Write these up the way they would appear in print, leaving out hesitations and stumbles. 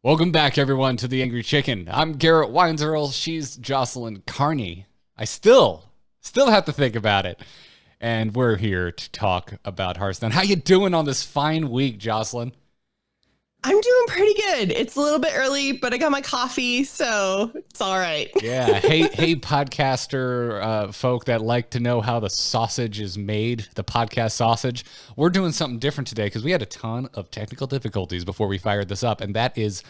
Welcome back, everyone, to The Angry Chicken. I'm Garrett Weinzerl. She's Jocelyn Carney. I still have to think about it. And we're here to talk about Hearthstone. How you doing on this fine week, Jocelyn? I'm doing pretty good. It's a little bit early, but I got my coffee, so it's all right. Yeah. Hey, podcaster folk that like to know how the sausage is made, the podcast sausage. We're doing something different today because we had a ton of technical difficulties before we fired this up, and that is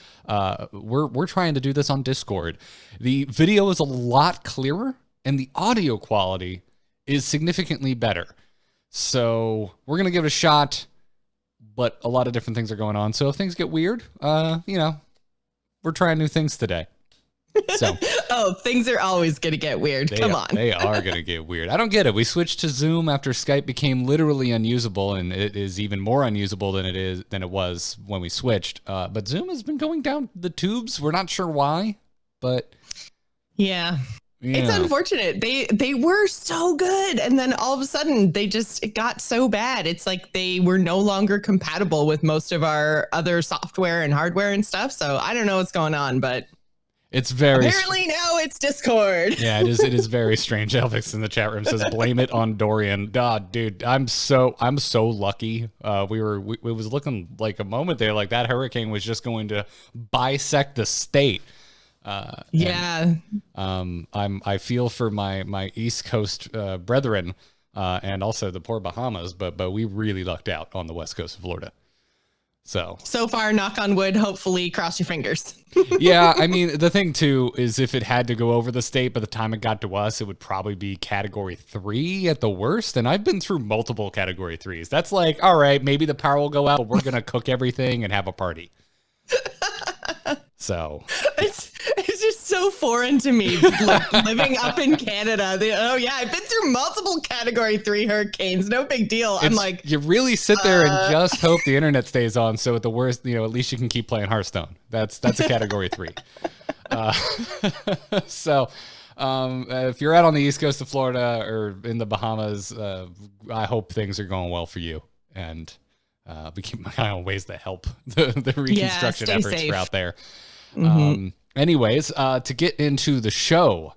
we're trying to do this on Discord. The video is a lot clearer, and the audio quality is significantly better. So we're gonna give it a shot. But a lot of different things are going on. So if things get weird, we're trying new things today. So things are always going to get weird. Come on. They are going to get weird. I don't get it. We switched to Zoom after Skype became literally unusable, and it is even more unusable than it was when we switched. But Zoom has been going down the tubes. We're not sure why, but yeah. It's unfortunate. They were so good, and then all of a sudden it got so bad. It's like they were no longer compatible with most of our other software and hardware and stuff. So I don't know what's going on, but it's very apparently now it's Discord. Yeah, it is very strange. Elvix in the chat room says blame it on Dorian. God, dude, I'm so lucky. It was looking like a moment there like that hurricane was just going to bisect the state. I feel for my East Coast brethren and also the poor Bahamas, but we really lucked out on the West Coast of Florida. So far, knock on wood, hopefully cross your fingers. Yeah, I mean, the thing too is if it had to go over the state by the time it got to us, it would probably be category 3 at the worst. And I've been through multiple category 3s. That's like, all right, maybe the power will go out, but we're going to cook everything and have a party. So it's just so foreign to me, like, living up in Canada. I've been through multiple category 3 hurricanes. No big deal. I'm like, you really sit there and just hope the internet stays on. So at the worst, at least you can keep playing Hearthstone. That's a category 3. So if you're out on the East Coast of Florida or in the Bahamas, I hope things are going well for you. And we keep an eye on ways to help the reconstruction efforts safe. out there. Mm-hmm. Anyways, to get into the show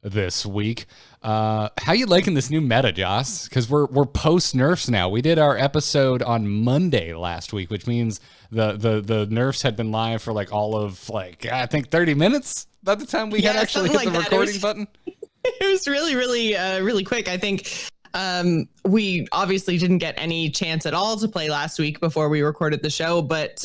this week, how you liking this new meta, Joss? Because we're post nerfs now. We did our episode on Monday last week, which means the nerfs had been live for all of I think 30 minutes by the time we had actually hit the recording button. It was really, really, really quick. I think we obviously didn't get any chance at all to play last week before we recorded the show, but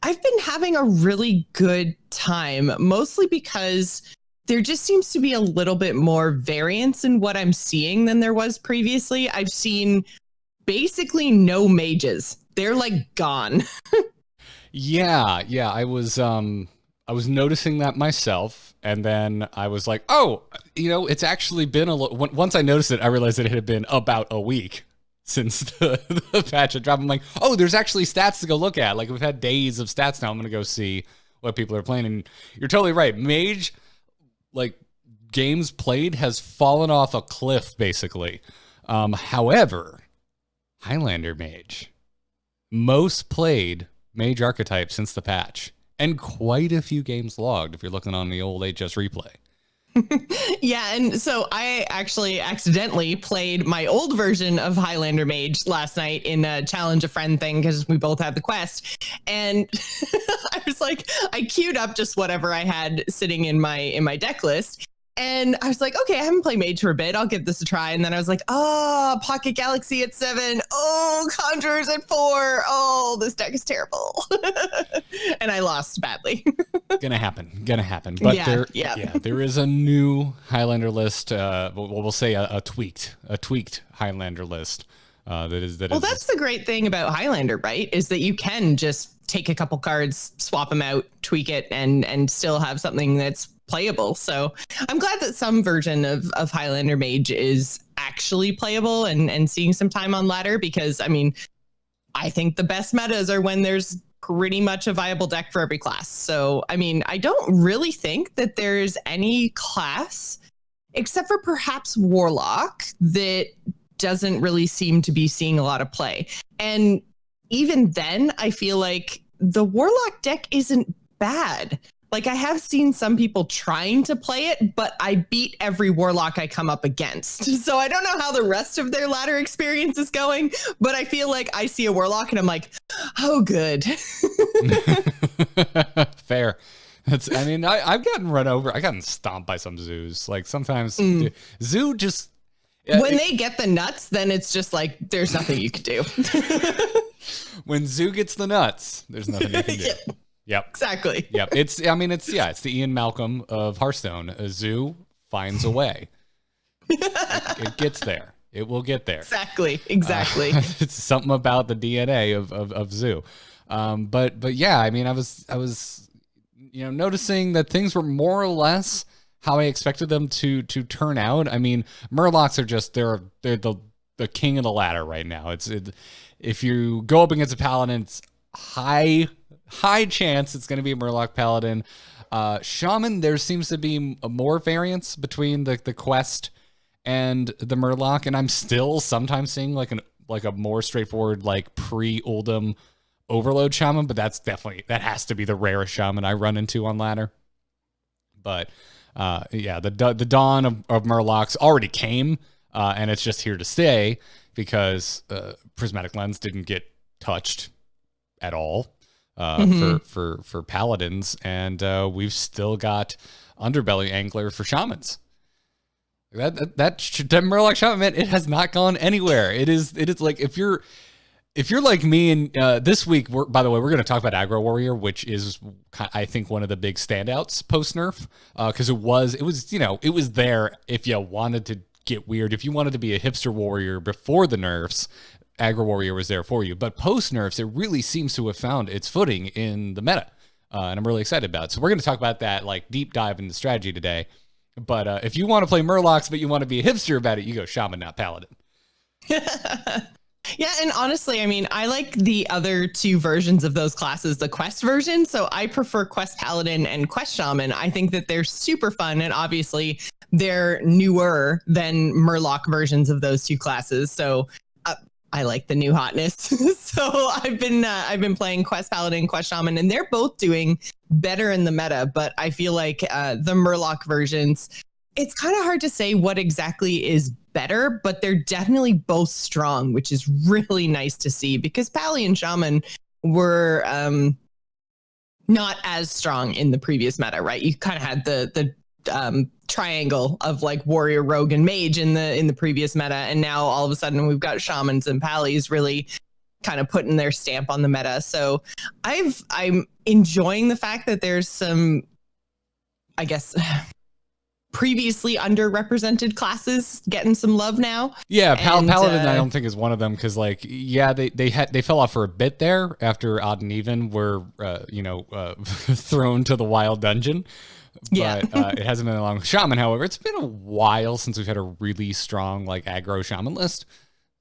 I've been having a really good time, mostly because there just seems to be a little bit more variance in what I'm seeing than there was previously. I've seen basically no mages. They're gone. Yeah. I was noticing that myself, and then I was like, oh, it's actually been once I noticed it, I realized that it had been about a week since the patch had dropped. I'm like, oh, there's actually stats to go look at. We've had days of stats now. I'm going to go see what people are playing. And you're totally right. Mage, games played has fallen off a cliff, basically. However, Highlander Mage, most played Mage archetype since the patch. And quite a few games logged if you're looking on the old HS replay. Yeah, and so I actually accidentally played my old version of Highlander Mage last night in a challenge a friend thing because we both had the quest, and I was like, I queued up just whatever I had sitting in my deck list, and I was like, okay, I haven't played Mage for a bit, I'll give this a try. And then I was like, Pocket Galaxy at 7, Conjurers at 4, this deck is terrible. And I lost badly. Gonna happen. But there is a new Highlander list. We'll say a tweaked Highlander list. That's the great thing about Highlander, right? Is that you can just take a couple cards, swap them out, tweak it, and still have something that's playable. So I'm glad that some version of Highlander Mage is actually playable and seeing some time on ladder, because I think the best metas are when there's pretty much a viable deck for every class. So I don't really think that there's any class except for perhaps Warlock that doesn't really seem to be seeing a lot of play. And even then, I feel like the Warlock deck isn't bad. Like, I have seen some people trying to play it, but I beat every warlock I come up against. So I don't know how the rest of their ladder experience is going, but I feel like I see a warlock and I'm like, oh, good. Fair. I mean, I've gotten run over. I gotten stomped by some zoos. Like, sometimes zoo just... when they get the nuts, then it's just like, there's nothing you can do. When zoo gets the nuts, there's nothing you can do. Yep. Exactly. Yep. It's the Ian Malcolm of Hearthstone. A zoo finds a way. It gets there. It will get there. Exactly. It's something about the DNA of zoo. But yeah, I mean, I was noticing that things were more or less how I expected them to turn out. I mean, Murlocs are just they're the king of the ladder right now. If you go up against a paladin, it's high chance it's going to be a Murloc paladin. Shaman, there seems to be more variance between the quest and the Murloc, and I'm still sometimes seeing like a more straightforward like pre-Uldum Overload Shaman, but that has to be the rarest Shaman I run into on ladder. But yeah, the dawn of Murlocs already came, and it's just here to stay because Prismatic Lens didn't get touched at all for paladins, and we've still got Underbelly Angler for shamans. That Murloc Shaman, man, it has not gone anywhere. It is like if you're like me, and this week, by the way, we're going to talk about Aggro Warrior, which is, I think, one of the big standouts post nerf, because it was there if you wanted to get weird. If you wanted to be a hipster warrior before the nerfs, Aggro Warrior was there for you. But post nerfs, it really seems to have found its footing in the meta, and I'm really excited about it. So we're going to talk about that, like deep dive into strategy today. But if you want to play Murlocs, but you want to be a hipster about it, you go Shaman, not Paladin. Yeah, and honestly, I mean, I like the other two versions of those classes, the quest version. So I prefer Quest Paladin and Quest Shaman. I think that they're super fun, and obviously they're newer than Murloc versions of those two classes. So I like the new hotness. So I've been playing Quest Paladin, Quest Shaman, and they're both doing better in the meta. But I feel like the Murloc versions, it's kind of hard to say what exactly is better, but they're definitely both strong, which is really nice to see, because Pally and Shaman were not as strong in the previous meta, right? You kind of had the triangle of like warrior, rogue, and mage in the previous meta, and now all of a sudden we've got shamans and Pallies really kind of putting their stamp on the meta. So I'm enjoying the fact that there's some, I guess, previously underrepresented classes getting some love now. Yeah, Paladin I don't think is one of them, because like, yeah, they fell off for a bit there after Odd and Even were thrown to the wild dungeon. But it hasn't been that long. Shaman, however, it's been a while since we've had a really strong like aggro Shaman list.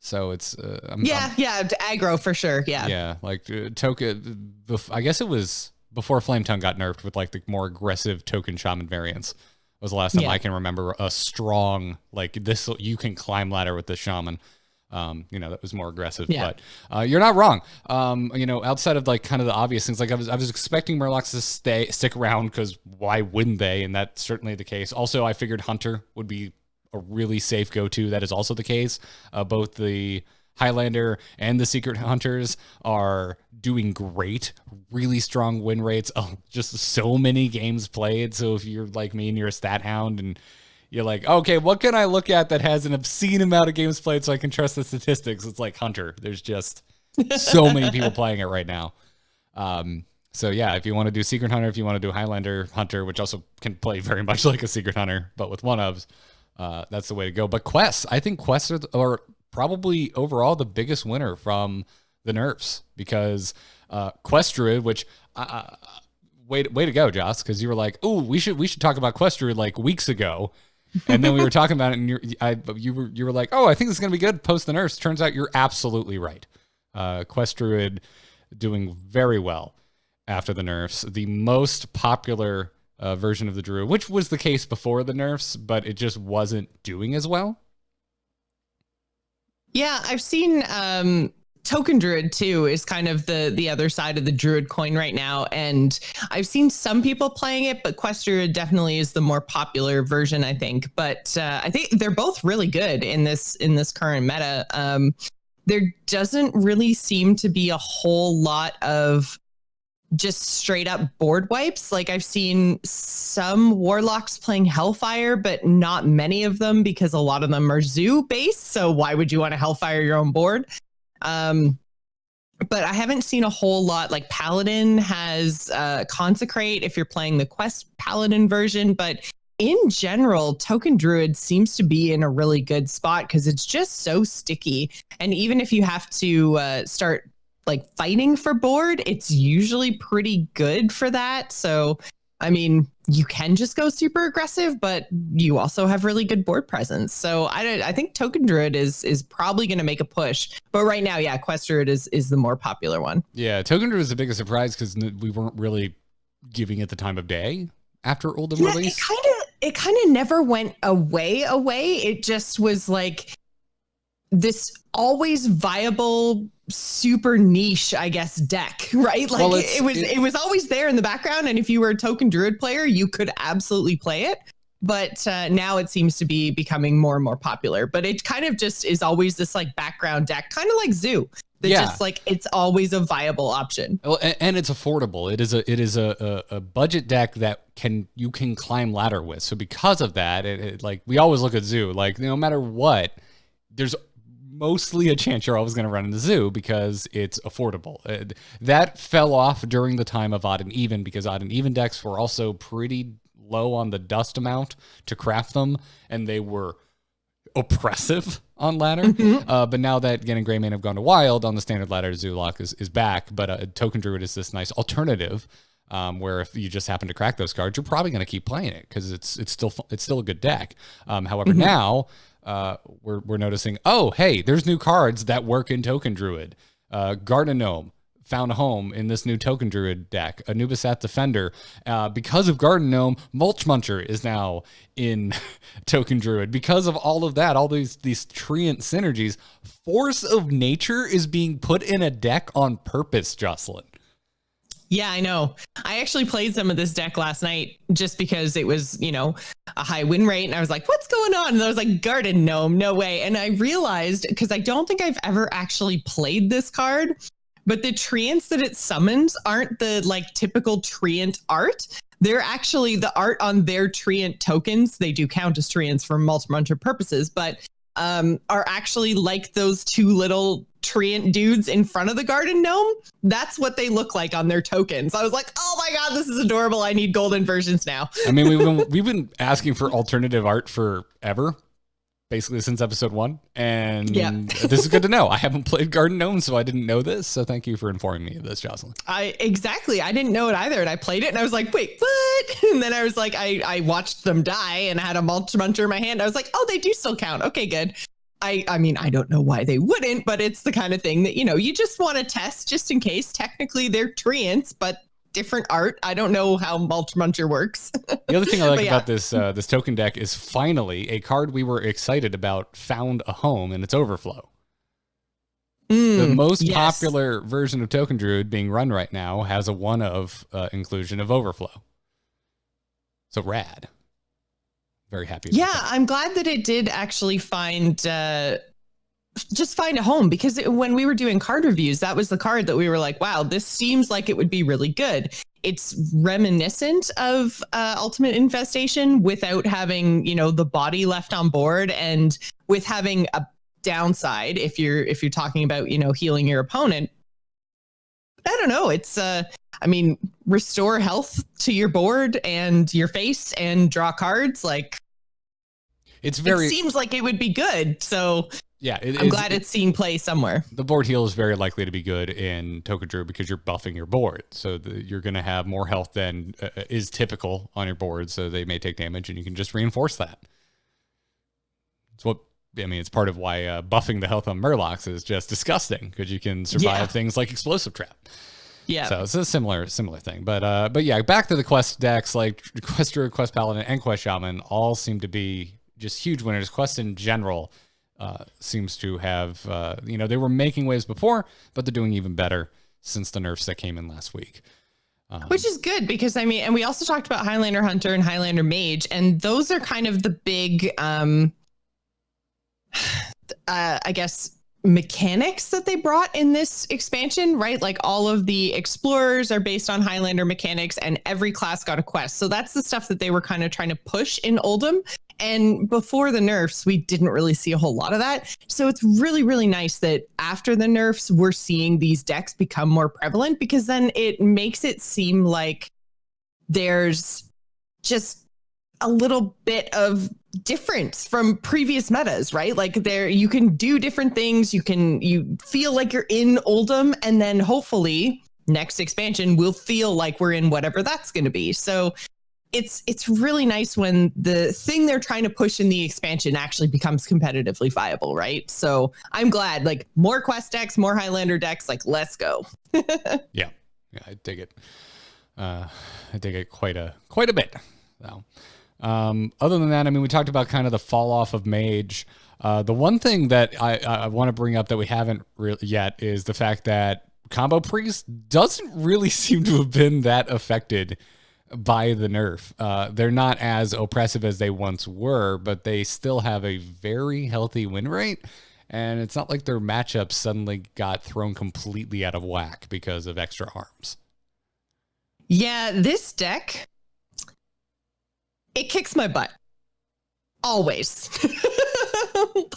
So it's aggro for sure. Yeah, like token. I guess it was before Flame Tongue got nerfed with like the more aggressive token Shaman variants. Was the last time I can remember a strong like this. You can climb ladder with the Shaman. That was more aggressive. But you're not wrong. Outside of like kind of the obvious things, like I was expecting Murlocs to stick around, because why wouldn't they? And that's certainly the case. Also, I figured Hunter would be a really safe go-to. That is also the case. Both the Highlander and the Secret Hunters are doing great, really strong win rates. Oh, just so many games played. So if you're like me and you're a stat hound and you're like, okay, what can I look at that has an obscene amount of games played so I can trust the statistics? It's like Hunter. There's just so many people playing it right now. So yeah, if you want to do Secret Hunter, if you want to do Highlander Hunter, which also can play very much like a Secret Hunter, but with one-ofs, that's the way to go. But quests, I think quests are probably overall the biggest winner from the nerfs, because Quest Druid, which way to go, Joss, because you were like, "Oh, we should talk about Quest Druid like weeks ago," and then we were talking about it, and you were like, "Oh, I think this is gonna be good post the nerfs." Turns out you're absolutely right. Quest Druid doing very well after the nerfs. The most popular version of the Druid, which was the case before the nerfs, but it just wasn't doing as well. Yeah, I've seen Token Druid too is kind of the other side of the Druid coin right now, and I've seen some people playing it, but Quest Druid definitely is the more popular version, I think. But I think they're both really good in this current meta. There doesn't really seem to be a whole lot of just straight up board wipes. Like I've seen some warlocks playing Hellfire, but not many of them because a lot of them are zoo based. So why would you want to Hellfire your own board? But I haven't seen a whole lot. Like Paladin has Consecrate if you're playing the Quest Paladin version, but in general, Token Druid seems to be in a really good spot because it's just so sticky. And even if you have to start like fighting for board, it's usually pretty good for that. So, I mean, you can just go super aggressive, but you also have really good board presence. So I think Token Druid is probably going to make a push. But right now, yeah, Quest Druid is the more popular one. Yeah, Token Druid is the biggest surprise because we weren't really giving it the time of day after Oldham release. It kind of never went away. It just was like this always viable, super niche, I guess, deck, right? Like well, it was always there in the background, and if you were a Token Druid player, you could absolutely play it. But now it seems to be becoming more and more popular. But it kind of just is always this like background deck, kind of like Zoo. That just like it's always a viable option. Well, and it's affordable. It is a budget deck that you can climb ladder with. So because of that, it like we always look at Zoo. Like no matter what, there's mostly a chance you're always going to run into Zoo because it's affordable. That fell off during the time of odd and even because odd and even decks were also pretty low on the dust amount to craft them, and they were oppressive on ladder. But now that again and Greymane have gone to wild on the standard ladder, Zoolock is back. But Token Druid is this nice alternative where if you just happen to crack those cards, you're probably going to keep playing it because it's still a good deck. However, now we're noticing, oh hey, there's new cards that work in Token Druid. Garden Gnome found a home in this new Token Druid deck. Anubisat Defender, because of Garden Gnome, Mulch Muncher is now in Token Druid. Because of all of that, all these treant synergies, Force of Nature is being put in a deck on purpose, Jocelyn. Yeah, I know. I actually played some of this deck last night just because it was, a high win rate. And I was like, what's going on? And I was like, Garden Gnome, no way. And I realized, because I don't think I've ever actually played this card, but the treants that it summons aren't the like typical treant art. They're actually the art on their treant tokens. They do count as treants for multi-muncher purposes, but are actually like those two little treant dudes in front of the Garden Gnome. That's what they look like on their tokens. I was like, oh my God, this is adorable. I need golden versions now. I mean, we've been asking for alternative art forever. Basically since episode 1. And this is good to know. I haven't played Garden Gnome, so I didn't know this. So thank you for informing me of this, Jocelyn. I didn't know it either. And I played it and I was like, wait, what? And then I was like, I watched them die and I had a Mulch Muncher in my hand. I was like, oh, they do still count. Okay, good. I mean, I don't know why they wouldn't, but it's the kind of thing that, you just want to test just in case. Technically, they're treants, but different art. I don't know how Mulch Muncher works. The other thing I like about this token deck is finally a card we were excited about found a home in its Overflow. The most popular version of Token Druid being run right now has a one of inclusion of Overflow. So rad. Very happy. I'm glad that it did actually find a home, because when we were doing card reviews, that was the card that we were like, wow, this seems like it would be really good. It's reminiscent of Ultimate Infestation without having, the body left on board, and with having a downside if you're talking about, healing your opponent. I don't know. It's restore health to your board and your face and draw cards. Like it seems like it would be good. So yeah, I'm glad it's seeing play somewhere. The board heal is very likely to be good in Token Druid because you're buffing your board. So you're going to have more health than is typical on your board. So they may take damage and you can just reinforce that. It's part of why buffing the health on Murlocs is just disgusting, because you can survive things like Explosive Trap. Yeah. So it's a similar thing. But yeah, back to the quest decks, like Quest Druid, Quest Paladin, and Quest Shaman all seem to be just huge winners. Quest in general seems to have, they were making waves before, but they're doing even better since the nerfs that came in last week. Which is good because, I mean, and we also talked about Highlander Hunter and Highlander Mage, and those are kind of the big, I guess, mechanics that they brought in this expansion, right? Like all of the explorers are based on Highlander mechanics and every class got a quest. So that's the stuff that they were kind of trying to push in Oldham. And before the nerfs, we didn't really see a whole lot of that. So it's really, really nice that after the nerfs, we're seeing these decks become more prevalent, because then it makes it seem like there's just a little bit of difference from previous metas, right? Like there, you can do different things. You feel like you're in Oldham, and then hopefully next expansion will feel like we're in whatever that's going to be. So it's really nice when the thing they're trying to push in the expansion actually becomes competitively viable, right? So I'm glad, like, more quest decks, more Highlander decks, like, let's go. Yeah, I dig it. I dig it quite a bit. So, other than that, I mean, we talked about kind of the fall off of Mage. The one thing that I want to bring up that we haven't really yet is the fact that Combo Priest doesn't really seem to have been that affected by the nerf. They're not as oppressive as they once were, but they still have a very healthy win rate. And it's not like their matchups suddenly got thrown completely out of whack because of extra arms. Yeah, this deck, it kicks my butt. Always.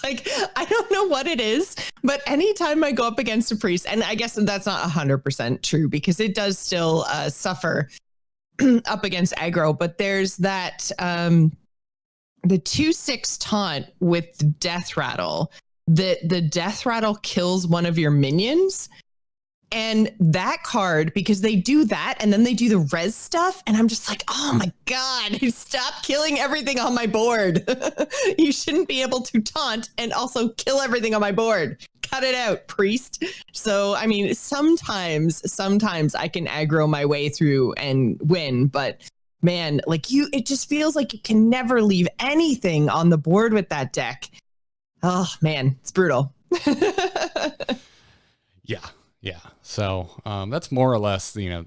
Like, I don't know what it is, but anytime I go up against a priest, and I guess that's not 100% true because it does still suffer up against aggro, but there's that the 2/6 taunt with Death Rattle. The Death Rattle kills one of your minions. And that card, because they do that and then they do the res stuff, and I'm just like, oh my God, stop killing everything on my board. You shouldn't be able to taunt and also kill everything on my board. Cut it out, priest. So, I mean, sometimes I can aggro my way through and win, but man, like it just feels like you can never leave anything on the board with that deck. Oh man, it's brutal. Yeah. So that's more or less, the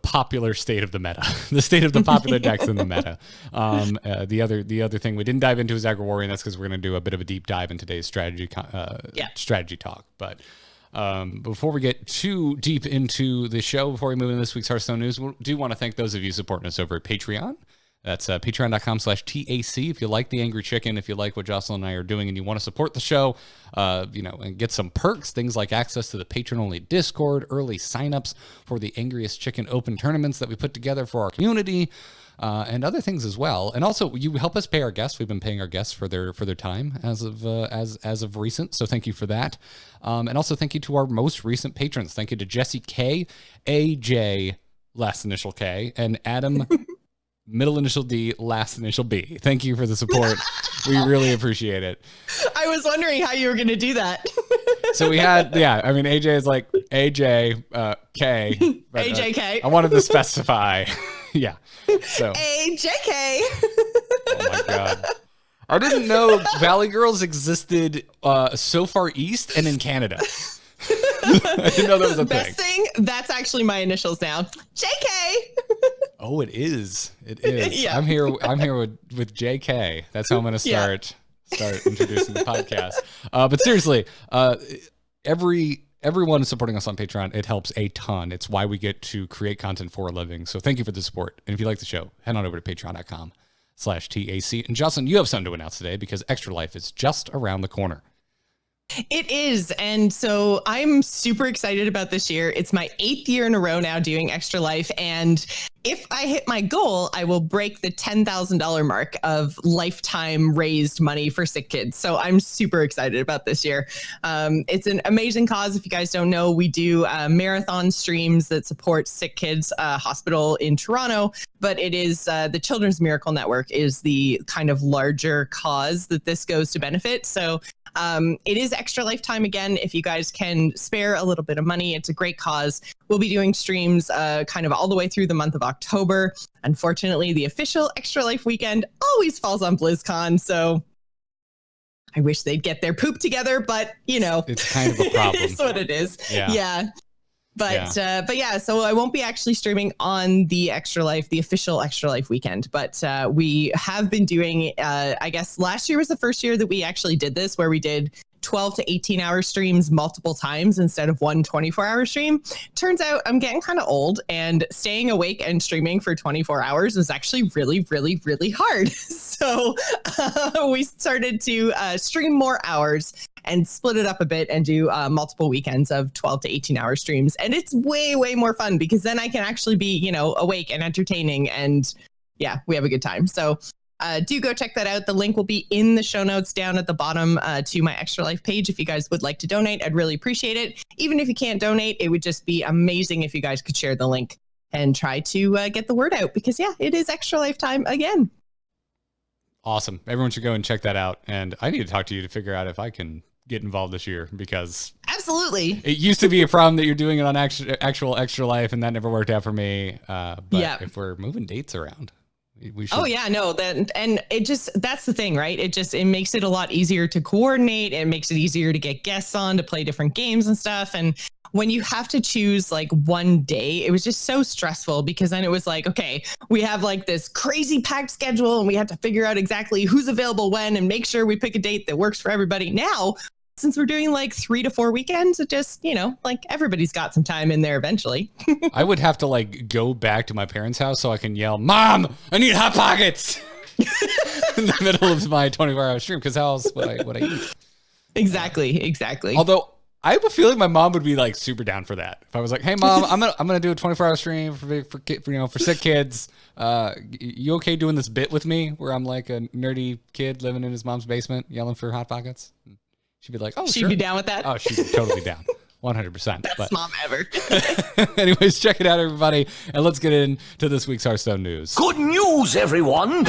popular state of the meta, the state of the popular decks in the meta. The other thing we didn't dive into is Aggro Warrior, and that's because we're going to do a bit of a deep dive in today's strategy talk. But before we get too deep into the show, before we move into this week's Hearthstone news, we do want to thank those of you supporting us over at Patreon. That's patreon.com/TAC. If you like the Angry Chicken, if you like what Jocelyn and I are doing, and you want to support the show, and get some perks, things like access to the patron-only Discord, early signups for the Angriest Chicken Open tournaments that we put together for our community, and other things as well. And also, you help us pay our guests. We've been paying our guests for their time as of recent. So thank you for that. And also thank you to our most recent patrons. Thank you to Jesse K, AJ, last initial K, and Adam. Middle initial D, last initial B. Thank you for the support. We really appreciate it. I was wondering how you were going to do that. So we had, AJ is like AJ K. But, AJK. I wanted to specify. Yeah. So AJK. Oh my God. I didn't know Valley Girls existed so far east and in Canada. I didn't know that was a Best thing, that's actually my initials now. JK. Oh, it is. It is. Yeah. I'm here with JK. That's how I'm going to start introducing the podcast. But seriously, everyone supporting us on Patreon, it helps a ton. It's why we get to create content for a living. So thank you for the support. And if you like the show, head on over to patreon.com/TAC. And Jocelyn, you have something to announce today because Extra Life is just around the corner. It is. And so I'm super excited about this year. It's my 8th year in a row now doing Extra Life. And if I hit my goal, I will break the $10,000 mark of lifetime raised money for sick kids. So I'm super excited about this year. It's an amazing cause. If you guys don't know, we do marathon streams that support Sick Kids Hospital in Toronto. But it is the Children's Miracle Network is the kind of larger cause that this goes to benefit. So it is Extra Lifetime again. If you guys can spare a little bit of money, it's a great cause. We'll be doing streams kind of all the way through the month of October. Unfortunately, the official Extra Life weekend always falls on BlizzCon. So I wish they'd get their poop together, but you know, it's kind of a problem. It's what it is. Yeah. But yeah, so I won't be actually streaming on the Extra Life, the official Extra Life weekend. But we have been doing, I guess last year was the first year that we actually did this, where we did 12 to 18 hour streams multiple times instead of one 24-hour stream. Turns out I'm getting kind of old, and staying awake and streaming for 24 hours is actually really, really, really hard. So we started to stream more hours and split it up a bit and do multiple weekends of 12 to 18 hour streams. And it's way, way more fun because then I can actually be, you know, awake and entertaining, and yeah, we have a good time. So do go check that out. The link will be in the show notes down at the bottom to my Extra Life page. If you guys would like to donate, I'd really appreciate it. Even if you can't donate, it would just be amazing if you guys could share the link and try to get the word out, because yeah, it is Extra Life time again. Awesome. Everyone should go and check that out. And I need to talk to you to figure out if I can get involved this year, because absolutely, it used to be a problem that you're doing it on actual Extra Life, and that never worked out for me. But if we're moving dates around, we should. Oh yeah, no, and it just, that's the thing, right? It makes it a lot easier to coordinate. It makes it easier to get guests on to play different games and stuff. And when you have to choose like one day, it was just so stressful, because then it was like, okay, we have like this crazy packed schedule and we have to figure out exactly who's available when and make sure we pick a date that works for everybody. Now, since we're doing like 3 to 4 weekends, it just, you know, like everybody's got some time in there eventually. I would have to like go back to my parents' house so I can yell, "Mom, I need Hot Pockets!" in the middle of my 24-hour stream, because how else would I eat? Exactly. Although I have a feeling my mom would be like super down for that. If I was like, "Hey mom, I'm gonna do a 24-hour stream for sick kids. You okay doing this bit with me where I'm like a nerdy kid living in his mom's basement yelling for Hot Pockets?" She'd be like, "Oh, she'd be down with that." Oh, she'd be totally down. 100%. Best mom ever. Anyways, check it out, everybody. And let's get into this week's Hearthstone news. Good news, everyone.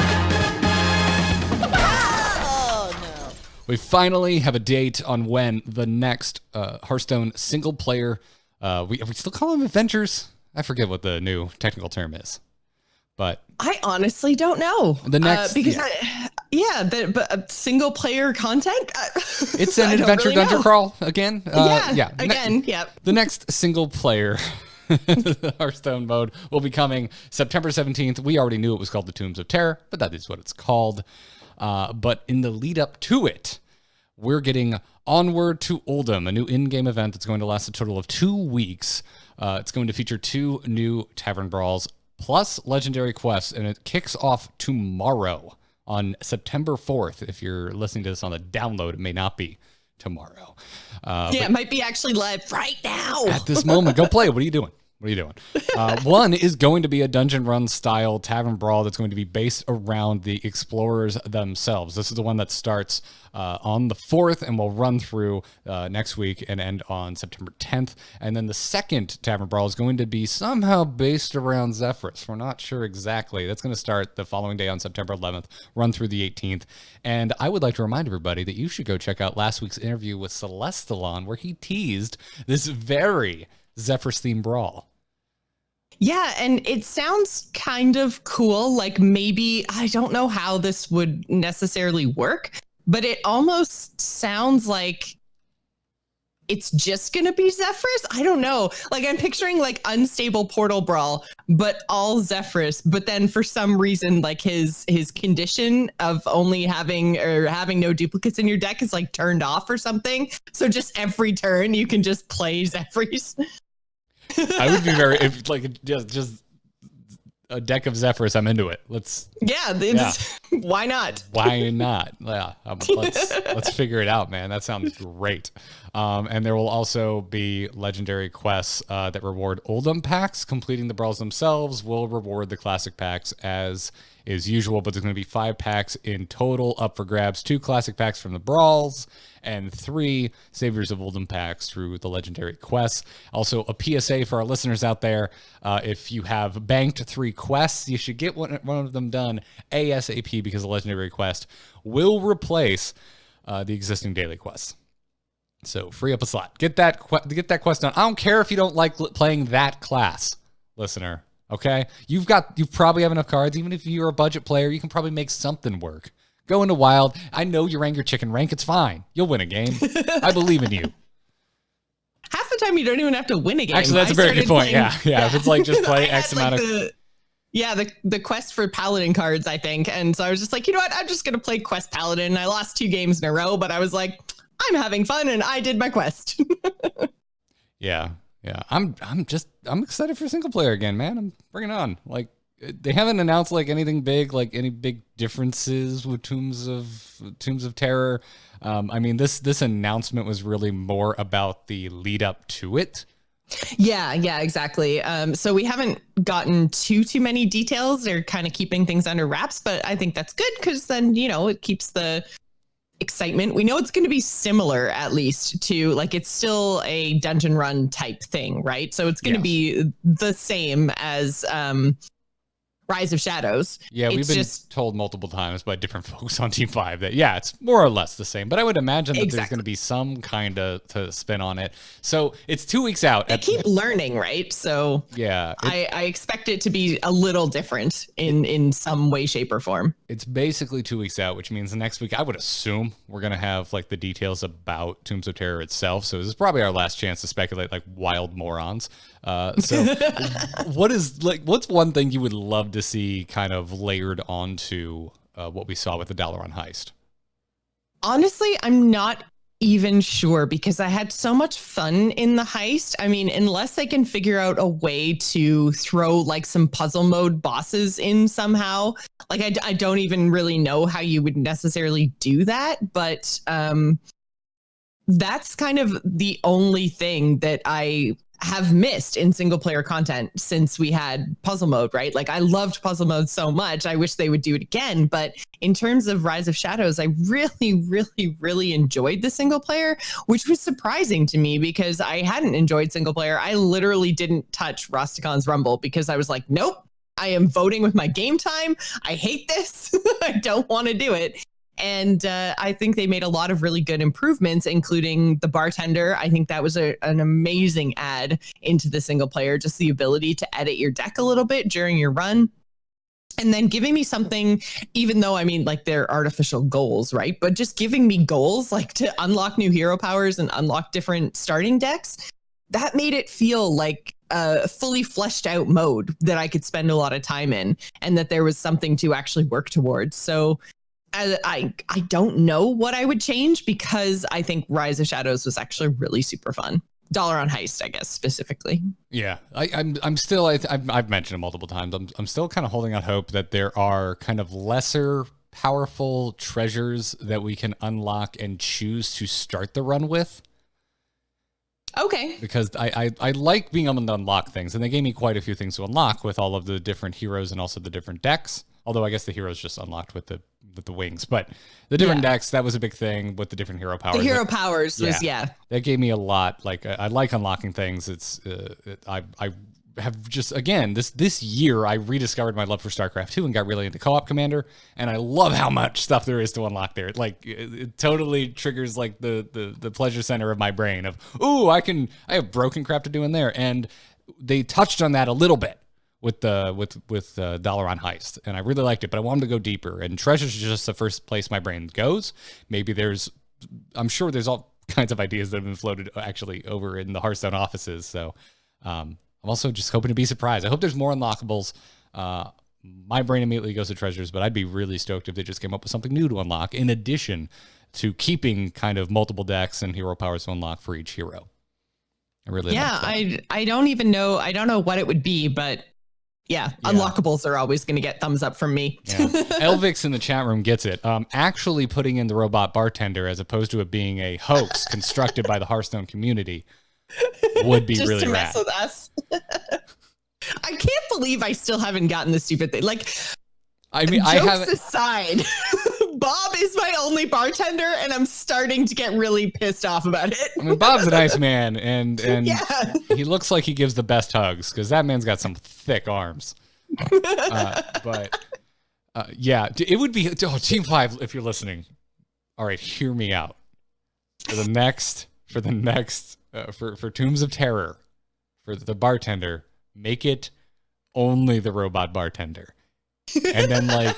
We finally have a date on when the next Hearthstone single player, we still call them adventures? I forget what the new technical term is. But I honestly don't know. The next, because but single player content. It's an adventure really dungeon crawl again. Again. The next single player Hearthstone mode will be coming September 17th. We already knew it was called the Tombs of Terror, but that is what it's called. But in the lead up to it, we're getting Onward to Uldum, a new in-game event that's going to last a total of 2 weeks. It's going to feature 2 new tavern brawls plus legendary quests, and it kicks off tomorrow on September 4th. If you're listening to this on the download, it may not be tomorrow. It might be actually live right now. At this moment, go play. What are you doing? One is going to be a dungeon run style tavern brawl that's going to be based around the explorers themselves. This is the one that starts on the 4th and will run through next week and end on September 10th. And then the second tavern brawl is going to be somehow based around Zephyrus. We're not sure exactly. That's going to start the following day on September 11th, run through the 18th. And I would like to remind everybody that you should go check out last week's interview with Celestalon, where he teased this very Zephyrus themed brawl. Yeah, and it sounds kind of cool. Like, maybe, I don't know how this would necessarily work, but it almost sounds like it's just gonna be Zephyrus. I don't know. Like, I'm picturing like Unstable Portal Brawl, but all Zephyrus. But then for some reason, like his condition of only having no duplicates in your deck is like turned off or something. So just every turn you can just play Zephyrus. I would be very, if like just a deck of Zephyrus, I'm into it. Why not? Why not? Yeah, let's figure it out, man. That sounds great. And there will also be legendary quests that reward Uldum packs. Completing the brawls themselves will reward the classic packs as is usual, but there's going to be 5 packs in total up for grabs. 2 classic packs from the brawls and 3 Saviors of Uldum packs through the legendary quests. Also, a PSA for our listeners out there: if you have banked 3 quests, you should get one of them done ASAP, because the legendary quest will replace the existing daily quests. So free up a slot. Get that quest done. I don't care if you don't like playing that class, listener. Okay, you probably have enough cards. Even if you're a budget player, you can probably make something work. Go into wild. I know you rank your chicken rank. It's fine. You'll win a game. I believe in you. Half the time, you don't even have to win a game. Actually, that's a very good point. Yeah. If it's like just play X amount of... the quest for Paladin cards, I think. And so I was just like, you know what? I'm just going to play Quest Paladin. I lost 2 games in a row, but I was like, I'm having fun and I did my quest. Yeah. I'm excited for single player again, man. I'm bringing it on. Like, they haven't announced like anything big, like any big differences with Tombs of Terror. I mean, this announcement was really more about the lead up to it. Yeah, exactly. So we haven't gotten too many details. They're kind of keeping things under wraps, but I think that's good because then, it keeps the excitement. We know it's going to be similar, at least, to like it's still a dungeon run type thing, right? So it's going to be the same as Rise of Shadows. Yeah, we've been told multiple times by different folks on Team 5 that, it's more or less the same. But I would imagine that there's going to be some kind of spin on it. So it's 2 weeks out. They keep learning, right? So I expect it to be a little different in some way, shape, or form. It's basically 2 weeks out, which means the next week, I would assume we're going to have like the details about Tombs of Terror itself. So this is probably our last chance to speculate like wild morons. So what's one thing you would love to see kind of layered onto what we saw with the Dalaran heist? Honestly, I'm not even sure because I had so much fun in the heist. I mean, unless they can figure out a way to throw like some puzzle mode bosses in somehow, like I don't even really know how you would necessarily do that. But that's kind of the only thing that I have missed in single player content since we had puzzle mode, right? Like I loved puzzle mode so much. I wish they would do it again. But in terms of Rise of Shadows, I really enjoyed the single player, which was surprising to me because I hadn't enjoyed single player. I literally didn't touch Rosticon's Rumble because I was like, nope, I am voting with my game time. I hate this. I don't want to do it. And I think they made a lot of really good improvements, including the bartender. I think that was an amazing add into the single player, just the ability to edit your deck a little bit during your run. And then giving me something, even though, I mean, like they're artificial goals, right? But just giving me goals like to unlock new hero powers and unlock different starting decks, that made it feel like a fully fleshed out mode that I could spend a lot of time in and that there was something to actually work towards. So I don't know what I would change because I think Rise of Shadows was actually really super fun. Dalaran Heist, I guess, specifically. Yeah, I'm still, I've mentioned it multiple times. I'm still kind of holding out hope that there are kind of lesser powerful treasures that we can unlock and choose to start the run with. Okay. Because I like being able to unlock things, and they gave me quite a few things to unlock with all of the different heroes and also the different decks. Although I guess the heroes just unlocked with the wings, but the different decks, that was a big thing with the different hero powers. The hero powers was, that gave me a lot. Like I like unlocking things. It's I have just, again, this year I rediscovered my love for StarCraft 2 and got really into Co-op Commander, and I love how much stuff there is to unlock there. Like it totally triggers like the pleasure center of my brain of, ooh, I have broken crap to do in there, and they touched on that a little bit with Dalaran Heist, and I really liked it, but I wanted to go deeper, and treasures is just the first place my brain goes. Maybe I'm sure there's all kinds of ideas that have been floated actually over in the Hearthstone offices, so I'm also just hoping to be surprised. I hope there's more unlockables. My brain immediately goes to treasures, but I'd be really stoked if they just came up with something new to unlock, in addition to keeping kind of multiple decks and hero powers to unlock for each hero. I really I don't even know. I don't know what it would be, but yeah, unlockables are always going to get thumbs up from me. Yeah. Elvix in the chat room gets it. Actually putting in the robot bartender as opposed to it being a hoax constructed by the Hearthstone community would be just really to rad. Mess with us. I can't believe I still haven't gotten the stupid thing. Like, I mean, jokes aside, Bob is my only bartender, and I'm starting to get really pissed off about it. I mean, Bob's a nice man, and he looks like he gives the best hugs because that man's got some thick arms. But it would be Team 5 if you're listening. All right, hear me out. For Tombs of Terror, for the bartender, make it only the robot bartender. And then, like,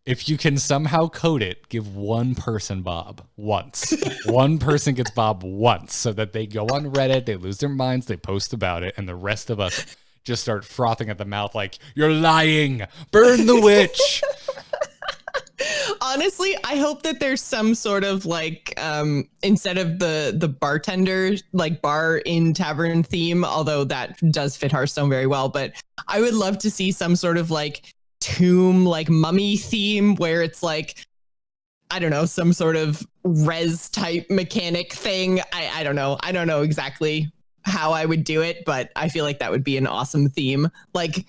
if you can somehow code it, give one person Bob once. One person gets Bob once so that they go on Reddit, they lose their minds, they post about it, and the rest of us just start frothing at the mouth like, you're lying. Burn the witch. Honestly, I hope that there's some sort of like instead of the bartender like bar in tavern theme, although that does fit Hearthstone very well, but I would love to see some sort of like tomb like mummy theme where it's like, I don't know, some sort of res type mechanic thing. I don't know exactly how I would do it, but I feel like that would be an awesome theme. Like,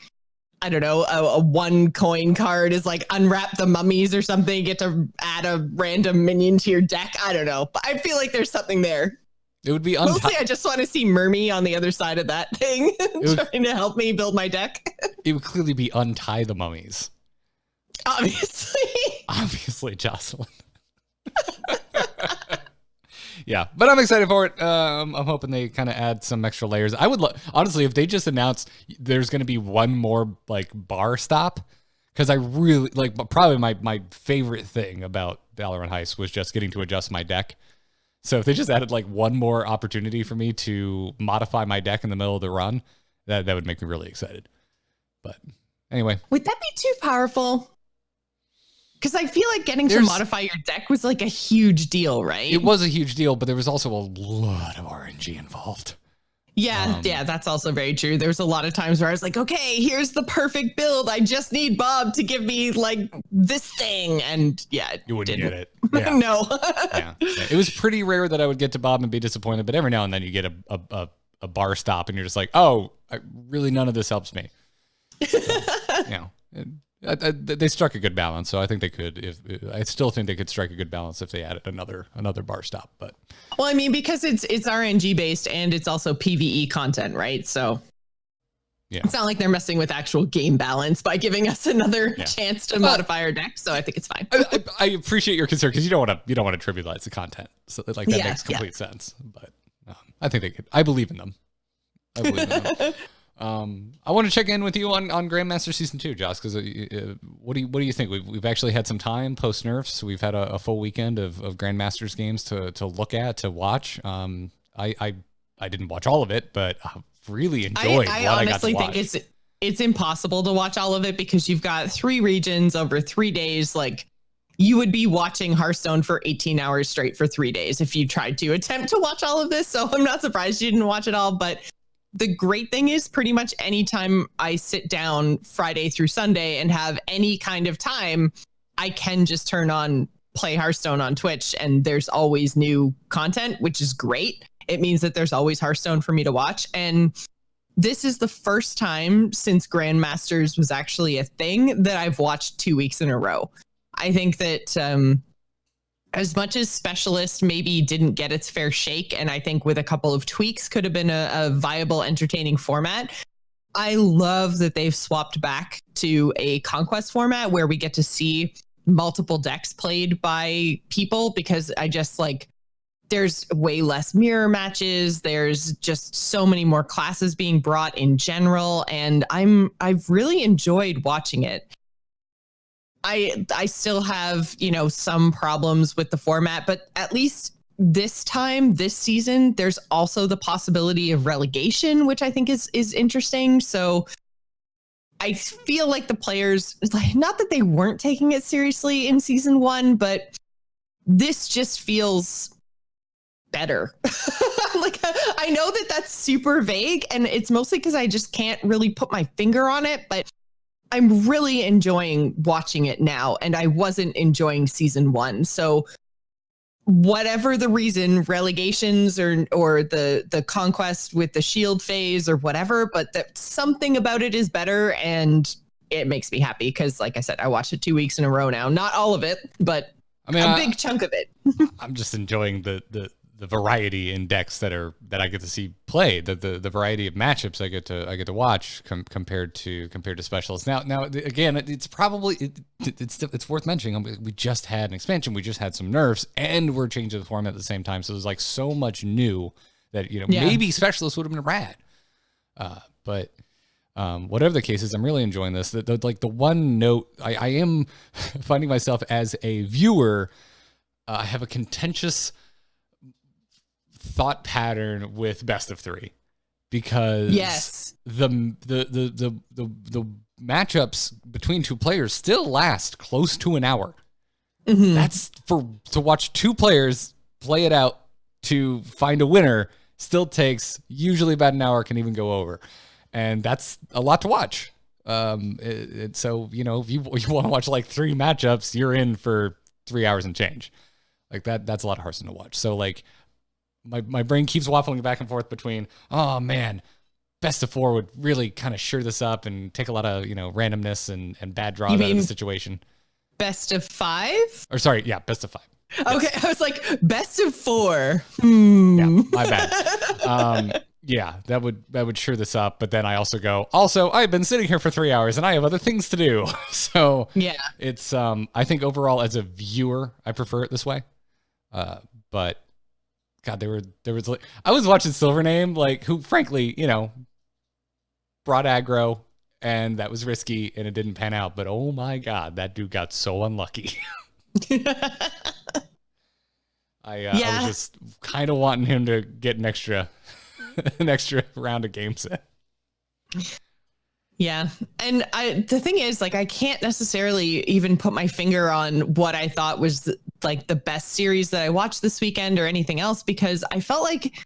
I don't know, a one coin card is like unwrap the mummies or something. You get to add a random minion to your deck. I don't know, but I feel like there's something there. It would be mostly I just want to see Mermy on the other side of that thing trying to help me build my deck. It would clearly be untie the mummies. Obviously, Jocelyn. Yeah, but I'm excited for it. I'm hoping they kind of add some extra layers. I would honestly, if they just announced there's going to be one more like bar stop, because I really like, probably my favorite thing about Valorant Heist was just getting to adjust my deck. So if they just added like one more opportunity for me to modify my deck in the middle of the run, that would make me really excited. But anyway, would that be too powerful? Because I feel like getting to modify your deck was like a huge deal, right? It was a huge deal, but there was also a lot of RNG involved. Yeah, that's also very true. There was a lot of times where I was like, okay, here's the perfect build. I just need Bob to give me like this thing. And yeah, you wouldn't get it. Yeah. No. Yeah. It was pretty rare that I would get to Bob and be disappointed, but every now and then you get a bar stop and you're just like, oh, really none of this helps me. So, they struck a good balance, so I think they could. I still think they could strike a good balance if they added another bar stop. But well, I mean, because it's RNG based and it's also PvE content, right? So yeah, it's not like they're messing with actual game balance by giving us another chance to modify our deck. So I think it's fine. I appreciate your concern because you don't want to trivialize the content. So like that makes complete sense. But I think they could. I believe in them. I want to check in with you on Grandmasters Season 2, Josh, because what do you think? We've actually had some time post-nerfs. We've had a full weekend of Grandmasters games to look at, to watch. I didn't watch all of it, but I really enjoyed what I got to watch. I honestly think it's impossible to watch all of it because you've got 3 regions over 3 days. Like, you would be watching Hearthstone for 18 hours straight for 3 days if you tried to attempt to watch all of this. So I'm not surprised you didn't watch it all, but the great thing is pretty much anytime I sit down Friday through Sunday and have any kind of time, I can just turn on Play Hearthstone on Twitch and there's always new content, which is great. It means that there's always Hearthstone for me to watch. And this is the first time since Grandmasters was actually a thing that I've watched 2 weeks in a row. I think that as much as Specialist maybe didn't get its fair shake, and I think with a couple of tweaks could have been a viable, entertaining format, I love that they've swapped back to a Conquest format where we get to see multiple decks played by people, because I just like, there's way less mirror matches. There's just so many more classes being brought in general, and I've really enjoyed watching it. I still have, some problems with the format, but at least this season, there's also the possibility of relegation, which I think is interesting. So I feel like the players, not that they weren't taking it seriously in season 1, but this just feels better. Like, I know that that's super vague, and it's mostly because I just can't really put my finger on it, but I'm really enjoying watching it now, and I wasn't enjoying season 1. So whatever the reason, relegations or the conquest with the shield phase or whatever, but that something about it is better, and it makes me happy because, like I said, I watched it 2 weeks in a row now. Not all of it, but a big chunk of it. I'm just enjoying the variety in decks that I get to see play, the variety of matchups I get to watch compared to Specialists. Now again, it's probably it's worth mentioning. We just had an expansion, we just had some nerfs, and we're changing the format at the same time. So there's like so much new that maybe Specialists would have been rad, but Whatever the case is, I'm really enjoying this. Like the one note, I am finding myself as a viewer. I have a contentious thought pattern with best of 3 because the matchups between two players still last close to an hour. Mm-hmm. That's to watch two players play it out to find a winner still takes usually about an hour, can even go over. And that's a lot to watch. So, you know, if you want to watch like 3 matchups, you're in for 3 hours and change. Like that's a lot of Hearthstone to watch. So like my brain keeps waffling back and forth between, oh man, best of 4 would really kind of sure this up and take a lot of, you know, randomness and bad draws out of the situation. Best of 5? Or sorry, yeah, best of 5. Okay, yes. I was like, best of 4. Yeah, my bad. Yeah, that would sure this up. But then I also go, I've been sitting here for 3 hours and I have other things to do. So yeah, it's I think overall as a viewer, I prefer it this way. But God, there was I was watching Silvername, like, who frankly, you know, brought aggro, and that was risky and it didn't pan out. But oh my God, that dude got so unlucky. I was just kind of wanting him to get an extra round of games in. Yeah. And the thing is, like, I can't necessarily even put my finger on what I thought was like the best series that I watched this weekend or anything else, because I felt like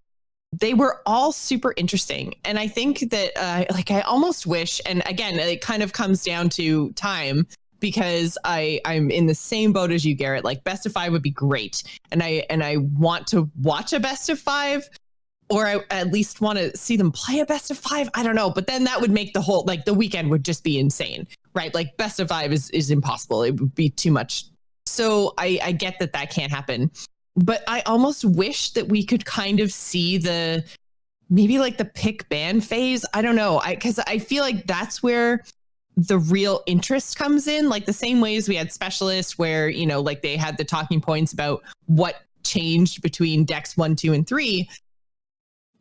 they were all super interesting. And I think that I almost wish, and again, it kind of comes down to time, because I'm in the same boat as you, Garrett. Like, best of 5 would be great. And I want to watch a best of 5, or I at least want to see them play a best of 5. I don't know. But then that would make the whole, like, the weekend would just be insane, right? Like, best of 5 is impossible. It would be too much. So I get that can't happen. But I almost wish that we could kind of see maybe like the pick ban phase. I don't know. Because I feel like that's where the real interest comes in, like the same ways we had specialists where, you know, like they had the talking points about what changed between decks 1, 2, and 3.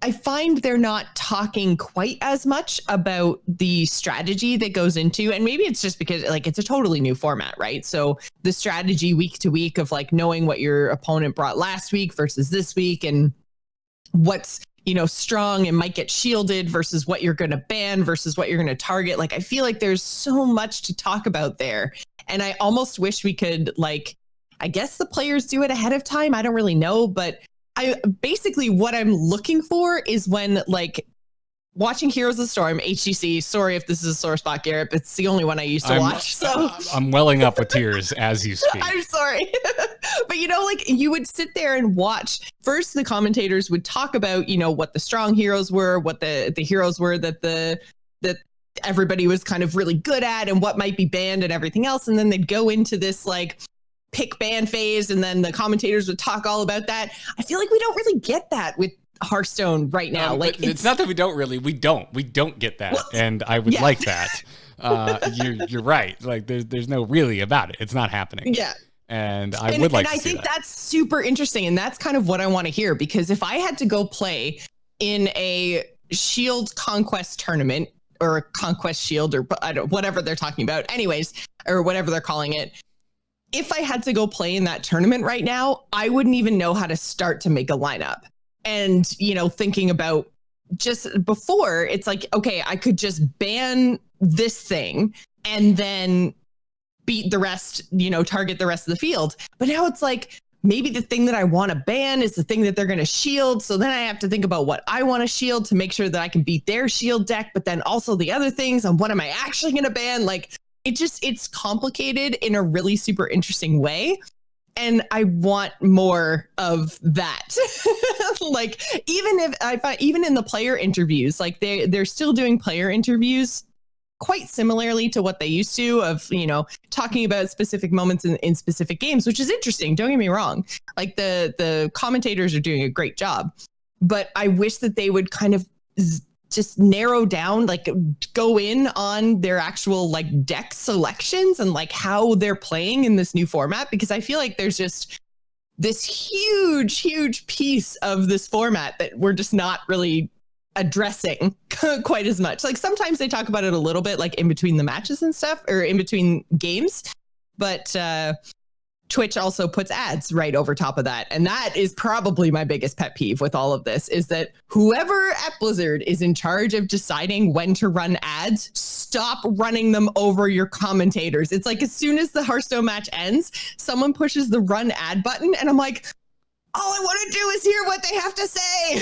I find they're not talking quite as much about the strategy that goes into, and maybe it's just because like it's a totally new format, right? So the strategy week to week of like knowing what your opponent brought last week versus this week, and what's, you know, strong and might get shielded versus what you're going to ban versus what you're going to target. Like, I feel like there's so much to talk about there. And I almost wish we could, like, I guess the players do it ahead of time. I don't really know, but basically what I'm looking for is when, like, watching Heroes of the Storm, HGC, sorry if this is a sore spot, Garrett, but it's the only one I used to watch. So I'm welling up with tears as you speak. I'm sorry. But, you know, like, you would sit there and watch. First, the commentators would talk about, you know, what the strong heroes were, what the heroes were that everybody was kind of really good at, and what might be banned and everything else. And then they'd go into this, like, pick ban phase, and then the commentators would talk all about that. I feel like we don't really get that with Hearthstone right now. Like, it's not that we don't get that. Well, and I would like that. You're right. Like, there's no really about it. It's not happening. Yeah. And I would like to see that. I think that's super interesting. And that's kind of what I want to hear, because if I had to go play in a Shield Conquest tournament, or a Conquest Shield, or whatever they're talking about anyways, or whatever they're calling it, if I had to go play in that tournament right now, I wouldn't even know how to start to make a lineup. And, you know, thinking about just before, it's like, okay, I could just ban this thing and then beat the rest, you know, target the rest of the field. But now it's like, maybe the thing that I want to ban is the thing that they're going to shield. So then I have to think about what I want to shield to make sure that I can beat their shield deck, but then also the other things, and what am I actually going to ban? Like, it's complicated in a really super interesting way. And I want more of that. Like, even in the player interviews, like they're still doing player interviews quite similarly to what they used to, of, you know, talking about specific moments in specific games, which is interesting. Don't get me wrong. Like, the commentators are doing a great job, but I wish that they would kind of just narrow down, like, go in on their actual, like, deck selections and, like, how they're playing in this new format, because I feel like there's just this huge piece of this format that we're just not really addressing quite as much. Like sometimes they talk about it a little bit, like in between the matches and stuff, or in between games. But Twitch also puts ads right over top of that. And that is probably my biggest pet peeve with all of this, is that whoever at Blizzard is in charge of deciding when to run ads, stop running them over your commentators. It's like as soon as the Hearthstone match ends, someone pushes the run ad button and I'm like, all I want to do is hear what they have to say.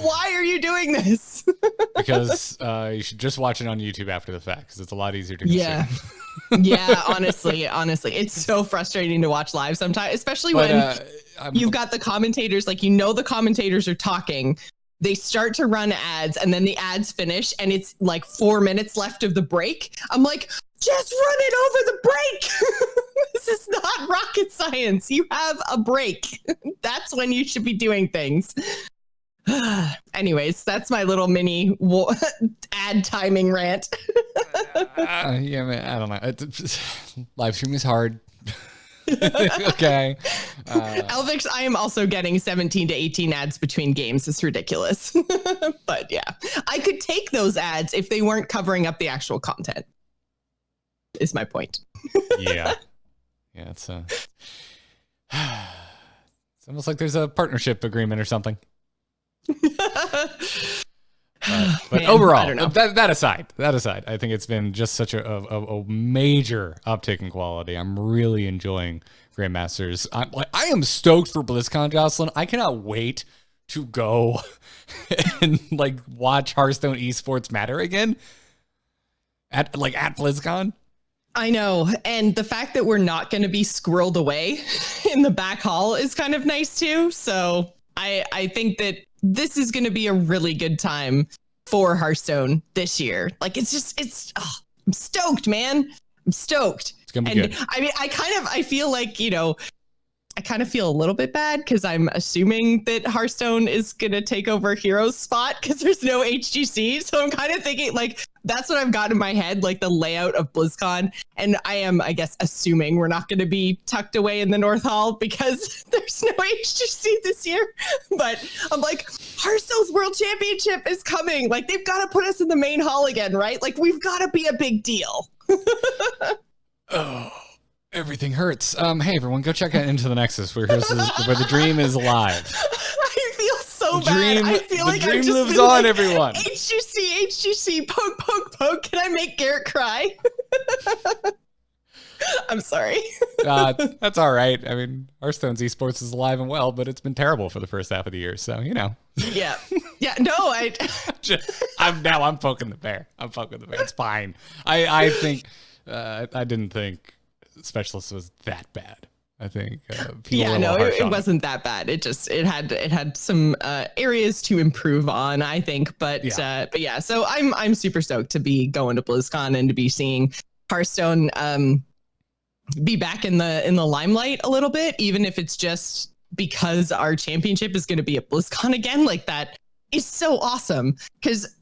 Why are you doing this? Because you should just watch it on YouTube after the fact, because it's a lot easier to consume. Yeah. Yeah, honestly, it's so frustrating to watch live sometimes, especially when you've got the commentators, like, the commentators are talking, they start to run ads, and then the ads finish, and it's like 4 minutes left of the break. I'm like, just run it over the break. This is not rocket science. You have a break. That's when you should be doing things. Anyways, that's my little mini ad timing rant. Yeah, man, I don't know. Live stream is hard. Okay. Elvix, I am also getting 17 to 18 ads between games. It's ridiculous. But yeah, I could take those ads if they weren't covering up the actual content, is my point. Yeah. Yeah, it's almost like there's a partnership agreement or something. But Man, overall, I don't know. that aside, I think it's been just such a major uptick in quality. I'm really enjoying Grandmasters. I am stoked for BlizzCon, Jocelyn. I cannot wait to go and like watch Hearthstone eSports matter again at BlizzCon. I know. And the fact that we're not going to be squirreled away in the back hall is kind of nice too. So I think that this is going to be a really good time for Hearthstone this year. Like, I'm stoked, man. I'm stoked. It's going to be good. I mean, I feel like, I kind of feel a little bit bad because I'm assuming that Hearthstone is going to take over Hero's spot because there's no HGC. So I'm kind of thinking like, that's what I've got in my head, like the layout of BlizzCon. And I am, I guess, assuming we're not going to be tucked away in the North Hall because there's no HGC this year. But I'm like, Hearthstone's World Championship is coming. Like, they've got to put us in the main hall again, right? Like, we've got to be a big deal. Oh. Everything hurts. Hey everyone, go check out Into the Nexus, where the dream is alive. I feel so bad. I feel like the dream I've just lives been on, like, everyone. HGC, poke, poke, poke. Can I make Garrett cry? I'm sorry. That's all right. I mean, Hearthstone's esports is alive and well, but it's been terrible for the first half of the year, so Yeah. No, I'm poking the bear. It's fine. I think I didn't think Specialist was that bad. I think it wasn't that bad. It had some areas to improve on, I think, but yeah. So I'm super stoked to be going to BlizzCon and to be seeing Hearthstone be back in the limelight a little bit, even if it's just because our championship is going to be at BlizzCon again. Like, that is so awesome, because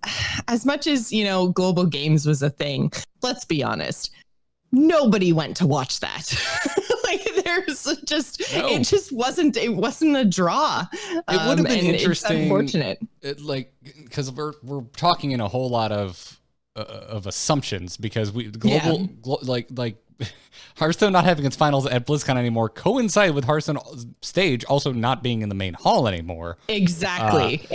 as much as global games was a thing, let's be honest, nobody went to watch that. Like, it wasn't a draw. It would have been interesting. It's unfortunate. Because we're talking in a whole lot of assumptions, because Hearthstone not having its finals at BlizzCon anymore coincide with Hearthstone stage also not being in the main hall anymore. Exactly.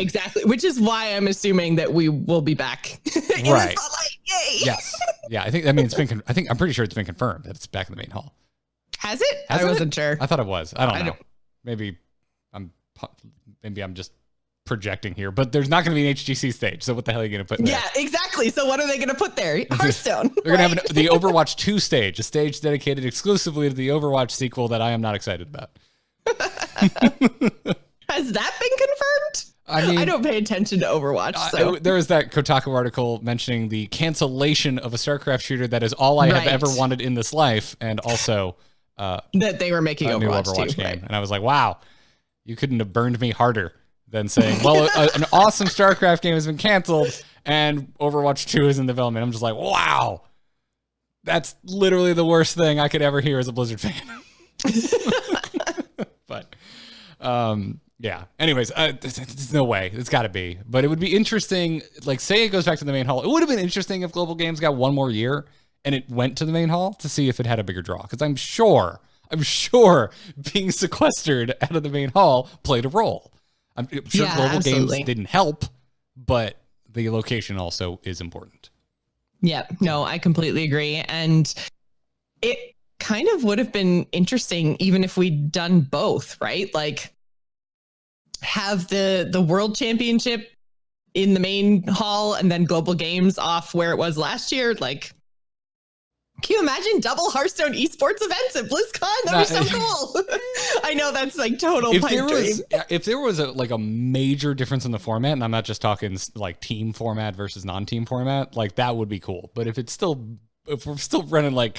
Which is why I'm assuming that we will be back in the spotlight. Yay! Yes. Yeah. I'm pretty sure it's been confirmed that it's back in the main hall. Has it? I wasn't sure. I thought it was. I don't know. Maybe I'm just projecting here, but there's not going to be an HGC stage. So what the hell are you going to put there? Yeah, exactly. So what are they going to put there? Hearthstone. They're going to have the Overwatch 2 stage, a stage dedicated exclusively to the Overwatch sequel that I am not excited about. Has that been confirmed? I mean, I don't pay attention to Overwatch. So. There was that Kotaku article mentioning the cancellation of a StarCraft shooter that is all I have ever wanted in this life, and also that they were making a new Overwatch game. Right. And I was like, wow, you couldn't have burned me harder than saying, well, an awesome StarCraft game has been canceled and Overwatch 2 is in development. I'm just like, wow, that's literally the worst thing I could ever hear as a Blizzard fan. But Yeah. Anyways, there's no way. It's got to be. But it would be interesting. Like, say it goes back to the main hall. It would have been interesting if Global Games got one more year and it went to the main hall to see if it had a bigger draw. Because I'm sure being sequestered out of the main hall played a role. I'm sure Global Games didn't help, but the location also is important. Yeah. No, I completely agree. And it kind of would have been interesting even if we'd done both, right? Like, have the World Championship in the main hall and then Global Games off where it was last year. Like, can you imagine double Hearthstone eSports events at BlizzCon? That would be so cool. I know that's like total pipe dream. If there was a major difference in the format, and I'm not just talking like team format versus non-team format, like that would be cool. But if we're still running like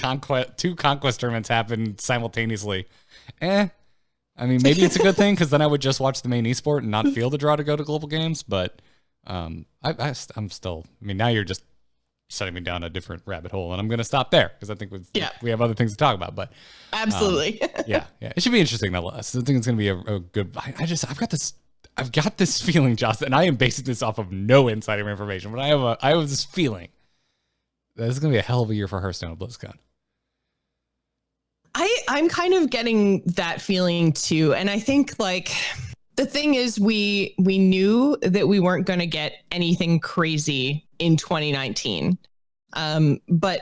two conquest tournaments happen simultaneously, I mean, maybe it's a good thing because then I would just watch the main esport and not feel the draw to go to Global Games. But I'm still. I mean, now you're just setting me down a different rabbit hole, and I'm going to stop there because I think we have other things to talk about. But absolutely, yeah, it should be interesting nonetheless. I think it's going to be a good. I've got this feeling, Josh, and I am basing this off of no insider information, but I have this feeling that this is going to be a hell of a year for Hearthstone at BlizzCon. I'm kind of getting that feeling too. And I think like the thing is we knew that we weren't going to get anything crazy in 2019. But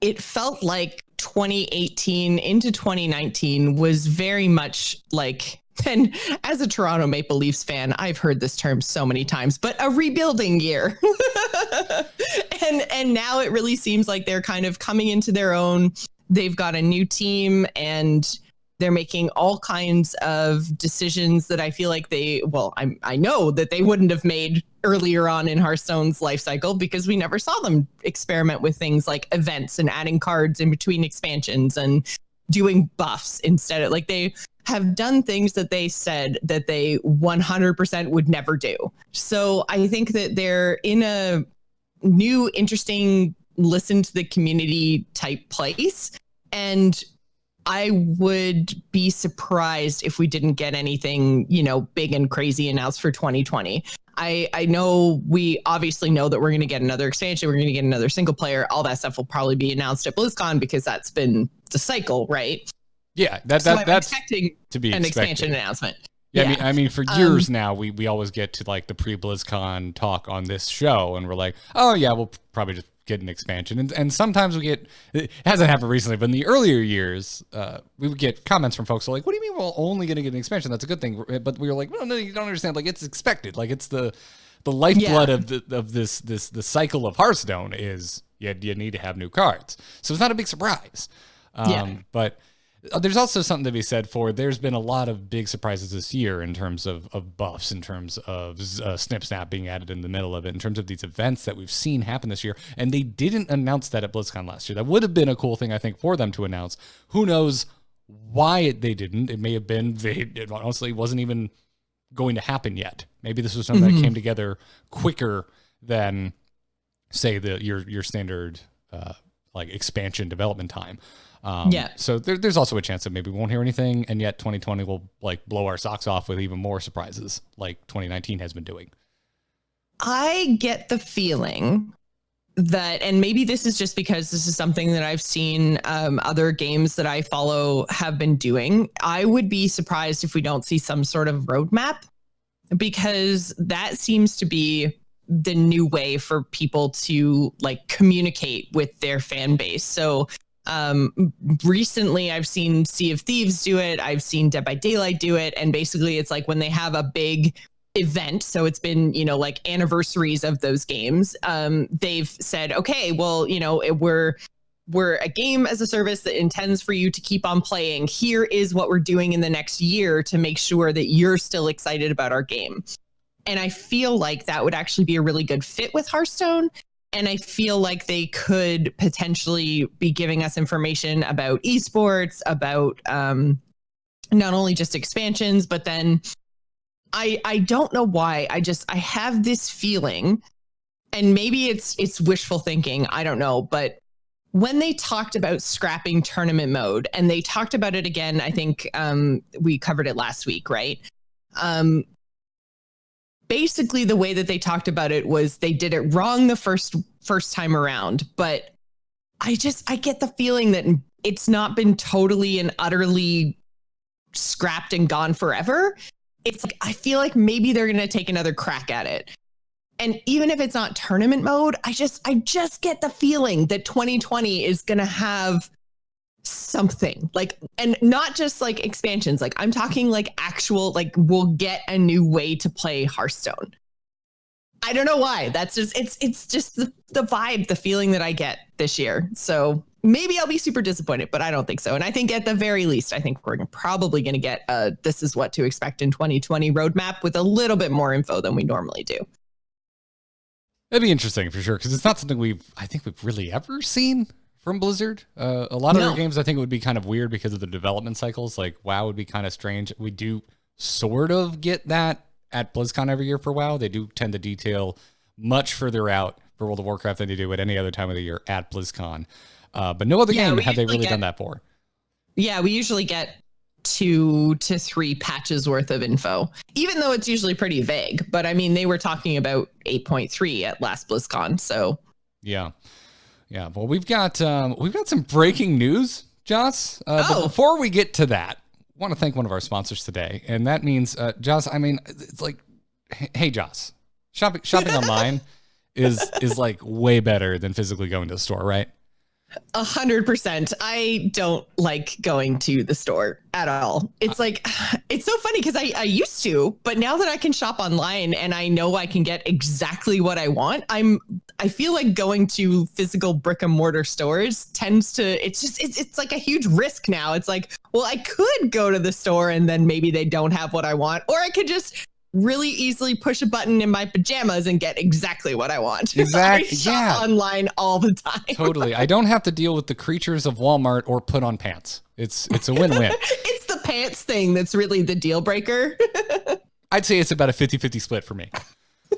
it felt like 2018 into 2019 was very much like, and as a Toronto Maple Leafs fan, I've heard this term so many times, but a rebuilding year. and now it really seems like they're kind of coming into their own. They've got a new team and they're making all kinds of decisions that I feel like I know that they wouldn't have made earlier on in Hearthstone's life cycle because we never saw them experiment with things like events and adding cards in between expansions and doing buffs instead of like they have done things that they said that they 100% would never do. So I think that they're in a new, interesting, listen to the community type place. And I would be surprised if we didn't get anything, big and crazy announced for 2020. I know we obviously know that we're going to get another expansion. We're going to get another single player. All that stuff will probably be announced at BlizzCon because that's been the cycle, right? Yeah, that's expecting to be an expected. Expansion announcement. Yeah, I mean, for years now, we always get to like the pre-BlizzCon talk on this show, and we're like, oh yeah, we'll probably just get an expansion. And sometimes it hasn't happened recently, but in the earlier years, we would get comments from folks like, what do you mean we're only going to get an expansion? That's a good thing. But we were like, no, you don't understand. Like, it's expected. Like, it's the lifeblood of this the cycle of Hearthstone is you need to have new cards. So it's not a big surprise. But there's also something to be said for there's been a lot of big surprises this year in terms of buffs, in terms of Snip Snap being added in the middle of it, in terms of these events that we've seen happen this year. And they didn't announce that at BlizzCon last year. That would have been a cool thing, I think, for them to announce. Who knows why they didn't? It may have been it honestly wasn't even going to happen yet. Maybe this was something that came together quicker than, say, your standard like expansion development time. So there's also a chance that maybe we won't hear anything, and yet 2020 will like blow our socks off with even more surprises, like 2019 has been doing. I get the feeling that, and maybe this is just because this is something that I've seen other games that I follow have been doing. I would be surprised if we don't see some sort of roadmap, because that seems to be the new way for people to like communicate with their fan base. So recently I've seen Sea of Thieves do it. I've seen Dead by Daylight do it. And basically it's like when they have a big event, so it's been, like anniversaries of those games, they've said, okay, well, we're a game as a service that intends for you to keep on playing. Here is what we're doing in the next year to make sure that you're still excited about our game. And I feel like that would actually be a really good fit with Hearthstone. And I feel like they could potentially be giving us information about esports, about not only just expansions, but then I don't know why. I have this feeling, and maybe it's wishful thinking, I don't know, but when they talked about scrapping tournament mode, and they talked about it again, I think we covered it last week, right? Basically the way that they talked about it was they did it wrong the first time around, but I get the feeling that it's not been totally and utterly scrapped and gone forever. It's like, I feel like maybe they're going to take another crack at it. And even if it's not tournament mode, I just get the feeling that 2020 is going to have something like, and not just like expansions. Like I'm talking like actual, like we'll get a new way to play Hearthstone. I don't know why. That's just, it's just the vibe, the feeling that I get this year. So maybe I'll be super disappointed, but I don't think so. And I think at the very least, I think we're probably going to get this is what to expect in 2020 roadmap with a little bit more info than we normally do. That'd be interesting for sure, because it's not something I think we've really ever seen from Blizzard. A lot of their games, I think it would be kind of weird because of the development cycles. Like WoW would be kind of strange. We do sort of get that at BlizzCon every year for WoW. They do tend to detail much further out for World of Warcraft than they do at any other time of the year at BlizzCon. But no other game have they really done that for. Yeah, we usually get 2 to 3 patches worth of info, even though it's usually pretty vague. But I mean, they were talking about 8.3 at last BlizzCon, so yeah. Well, we've got some breaking news, Joss. But before we get to that, I want to thank one of our sponsors today, and that means Joss. I mean, it's like, hey, Joss, shopping online is like way better than physically going to the store, right? 100%. I don't like going to the store at all. It's like, it's so funny because I used to, but now that I can shop online and I know I can get exactly what I want, I feel like going to physical brick and mortar stores tends to, it's like a huge risk now. It's like, well, I could go to the store and then maybe they don't have what I want, or I could just really easily push a button in my pajamas and get exactly what I want. Exactly. I shop online all the time. Totally. I don't have to deal with the creatures of Walmart or put on pants. It's a win-win. It's the pants thing that's really the deal breaker. I'd say it's about a 50-50 split for me.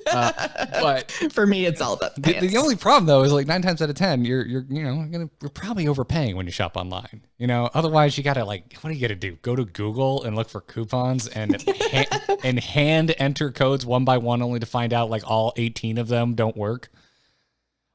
But for me, it's all about the pants. The only problem though is like 9 times out of 10, you're probably overpaying when you shop online. Otherwise you gotta what do you gotta do? Go to Google and look for coupons and and hand enter codes one by one, only to find out like all 18 of them don't work.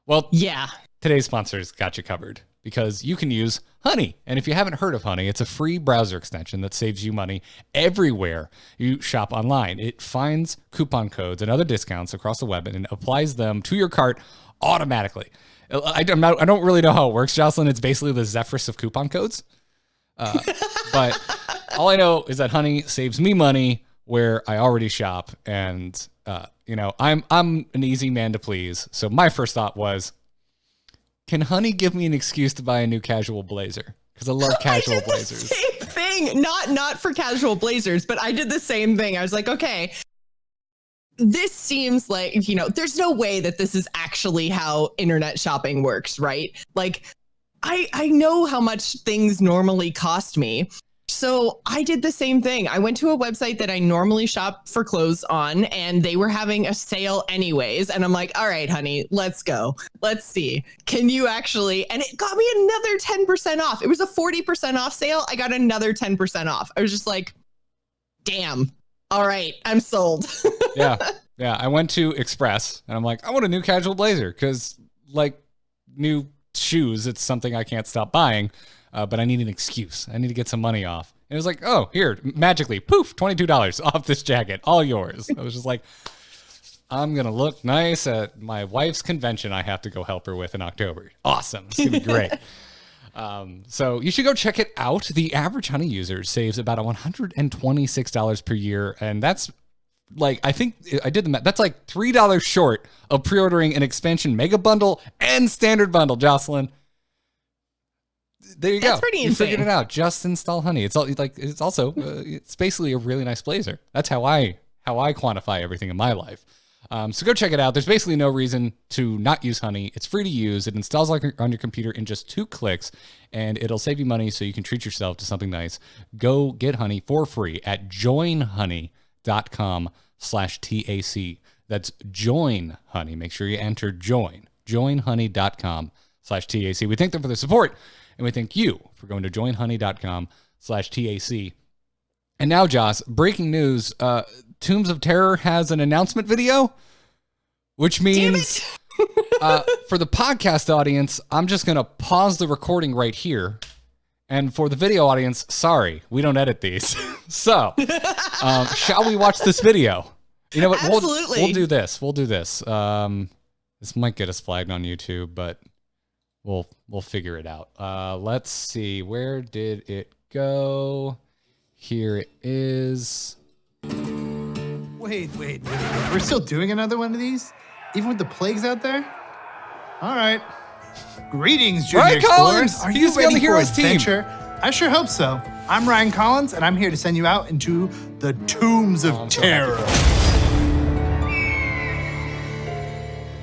Well, yeah. Today's sponsors got you covered, because you can use Honey. And if you haven't heard of Honey, it's a free browser extension that saves you money everywhere you shop online. It finds coupon codes and other discounts across the web and applies them to your cart automatically. I don't really know how it works, Jocelyn. It's basically the Zephyrus of coupon codes. But all I know is that Honey saves me money where I already shop. And, I'm an easy man to please. So my first thought was, can Honey give me an excuse to buy a new casual blazer? Because I love casual blazers. Same thing. Not for casual blazers, but I did the same thing. I was like, okay, this seems like, there's no way that this is actually how internet shopping works, right? Like, I know how much things normally cost me. So I did the same thing. I went to a website that I normally shop for clothes on, and they were having a sale anyways. And I'm like, all right, Honey, let's go. Let's see. Can you actually? And it got me another 10% off. It was a 40% off sale. I got another 10% off. I was just like, damn. All right, I'm sold. Yeah. I went to Express and I'm like, I want a new casual blazer, because like new shoes, it's something I can't stop buying. But I need an excuse. I need to get some money off. And it was like, oh, here, magically, poof, $22 off this jacket, all yours. I was just like, I'm going to look nice at my wife's convention I have to go help her with in October. Awesome. It's going to be great. So you should go check it out. The average Honey user saves about $126 per year. And that's like, I think I did the math. That's like $3 short of pre-ordering an expansion mega bundle and standard bundle, Jocelyn. There you go. That's pretty insane. You figured it out. Just install Honey. It's also it's basically a really nice blazer. That's how I quantify everything in my life. So go check it out. There's basically no reason to not use Honey. It's free to use. It installs on your computer in just 2 clicks, and it'll save you money so you can treat yourself to something nice. Go get Honey for free at joinhoney.com/TAC. That's Join Honey. Make sure you enter join. joinhoney.com/TAC. We thank them for their support. And we thank you for going to joinhoney.com/TAC And now, Joss, breaking news. Tombs of Terror has an announcement video, which means for the podcast audience, I'm just going to pause the recording right here. And for the video audience, sorry, we don't edit these. So, shall we watch this video? You know what? Absolutely. We'll do this. We'll do this. This might get us flagged on YouTube, but we'll figure it out. Let's see. Where did it go? Here it is. Wait. We're still doing another one of these? Even with the plagues out there? All right. Greetings, Junior Ryan Explorers. Collins! Are He you used to be on ready the for Heroes team. adventure? I sure hope so. I'm Ryan Collins, and I'm here to send you out into the Tombs of Terror.